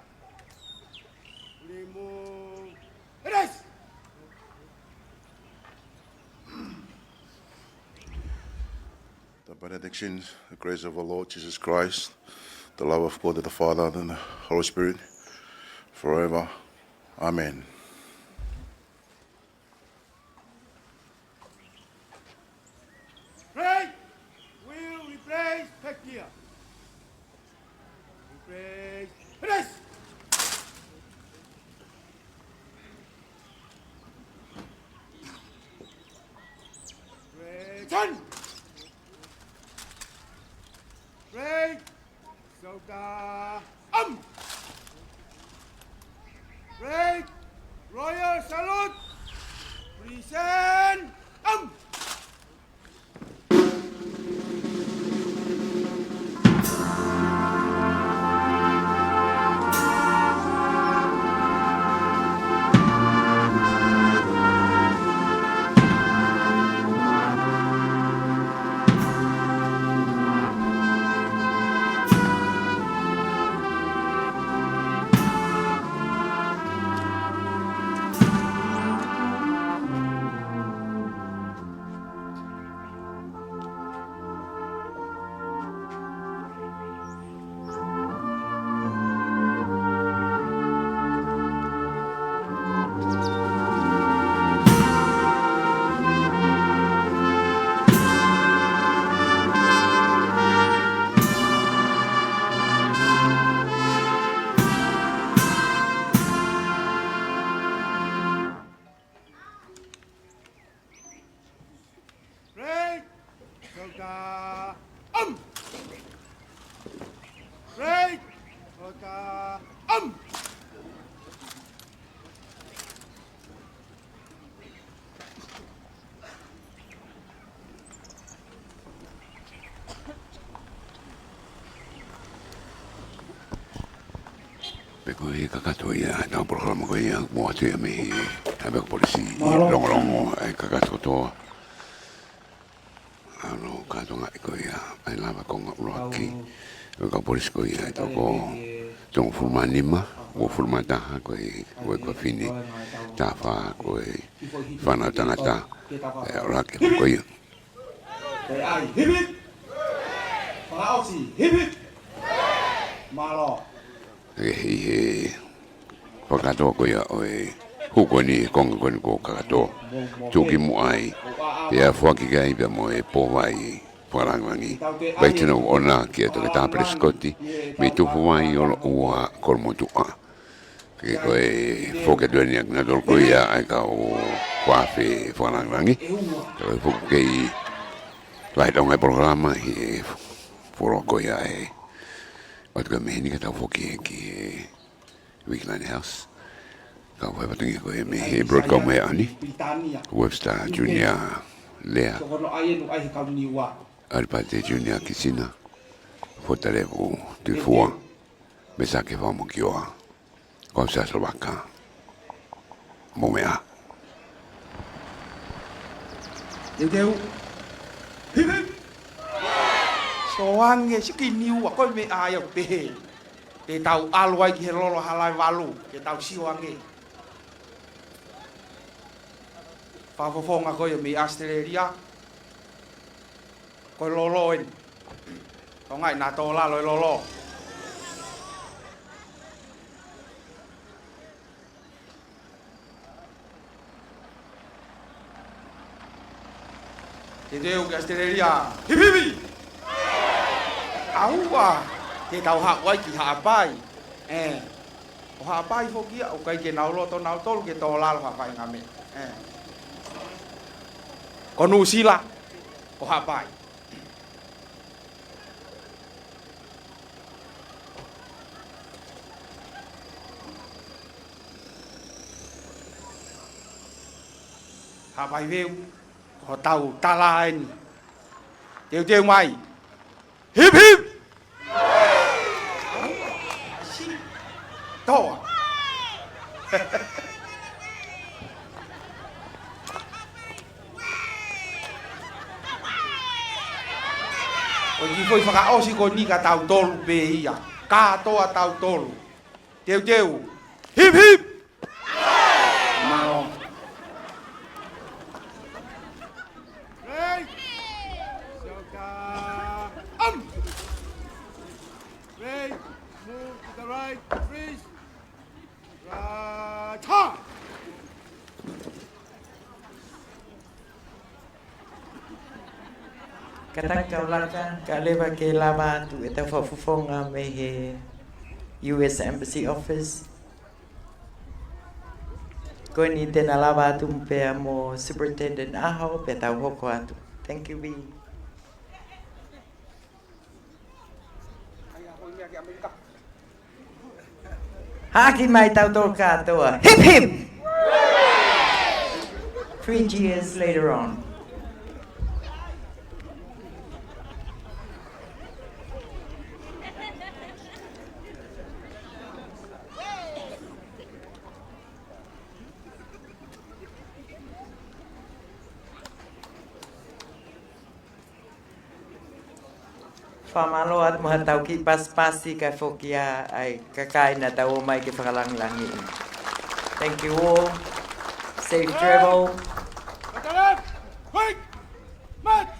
Remove rest. The benediction, the grace of our Lord Jesus Christ, the love of God the Father and the Holy Spirit, forever. Amen. Right, will replace headgear. Replace rest. Turn. Right, Soda, Right, Royal Salute. Present, Right, Soda, Right, Soda, Peko e kakato ia, tau Polokalama ko ia, mua tu ia me Apiako Polisi i Longolongo e kakato toa. Ano Katoanga ko ia, ai lava konga uloaki. Ka Polisi ko ia, toko tongo fulmanima, o fulmataha ko i ko fini. Tafa ko i whanau tangata, e orake ko ia. Ai, hibit! Paraosi, hibit! Malo. E whakatoa ko ia o e huko ni konga koni ko kakato. Tuki mo ai, pia whaki kai pia mo e powai wharangangi. Waitino ona ki e toke tāpere skoti, mi tupu wai o ua kolmotua. Ke ko e whoketua ni akina tol ko ia ai ka o whawhi wharangangi. Ko e whuku kei waitonga e Polokalama i e whoroko ia e. Watu me ni kata foki ki Weekline House. Ka wa patungi ko me he broadcast me ani. Webster Junior Lea. Alpate Junior Kisina. Fotare o tu fua. Me sa ke vamo ki oa. Ko sa Slovaka. Momea. Deu. Hip. Soange sikiniu a koe me aia pe. Te tau aluai ki he lolo halai walu. Ke tau siwange. Whafofonga koe me Australia. Koe lolo en. Ko ngai nā tō lalo e lolo. Te teo ki Australia. Hipipi! Aua! Te tau hawai ki haapai. O haapai fokia o kai ke nau loto nau tolu ke tō lalo haapai ngame. Ko nu sila. O haapai. Haapai veu. Ko tau talaen. Teu teu mai. Hip hip. Toa. O ki foi whakaosi ko ni ka tau tolu pe ia. Katoa tau tolu. Teu teu. Hip hip. Mao. Right, move to the right, freeze. Right, ha! Kataka ulaka ka lewa ke lava atu e tau whafufonga me he US Embassy Office. Ko ni tēnā lava atu mpea mo Superintendent Aho pe tau hoko atu. Thank you, B. Haki mai tau tō katoa. Hip hip! 3 years later on. Whamalo at mga tau ki paspasi ka fokia ay kakain na tau may ki whakalangi. Thank you all. Safe travel. Quick! March!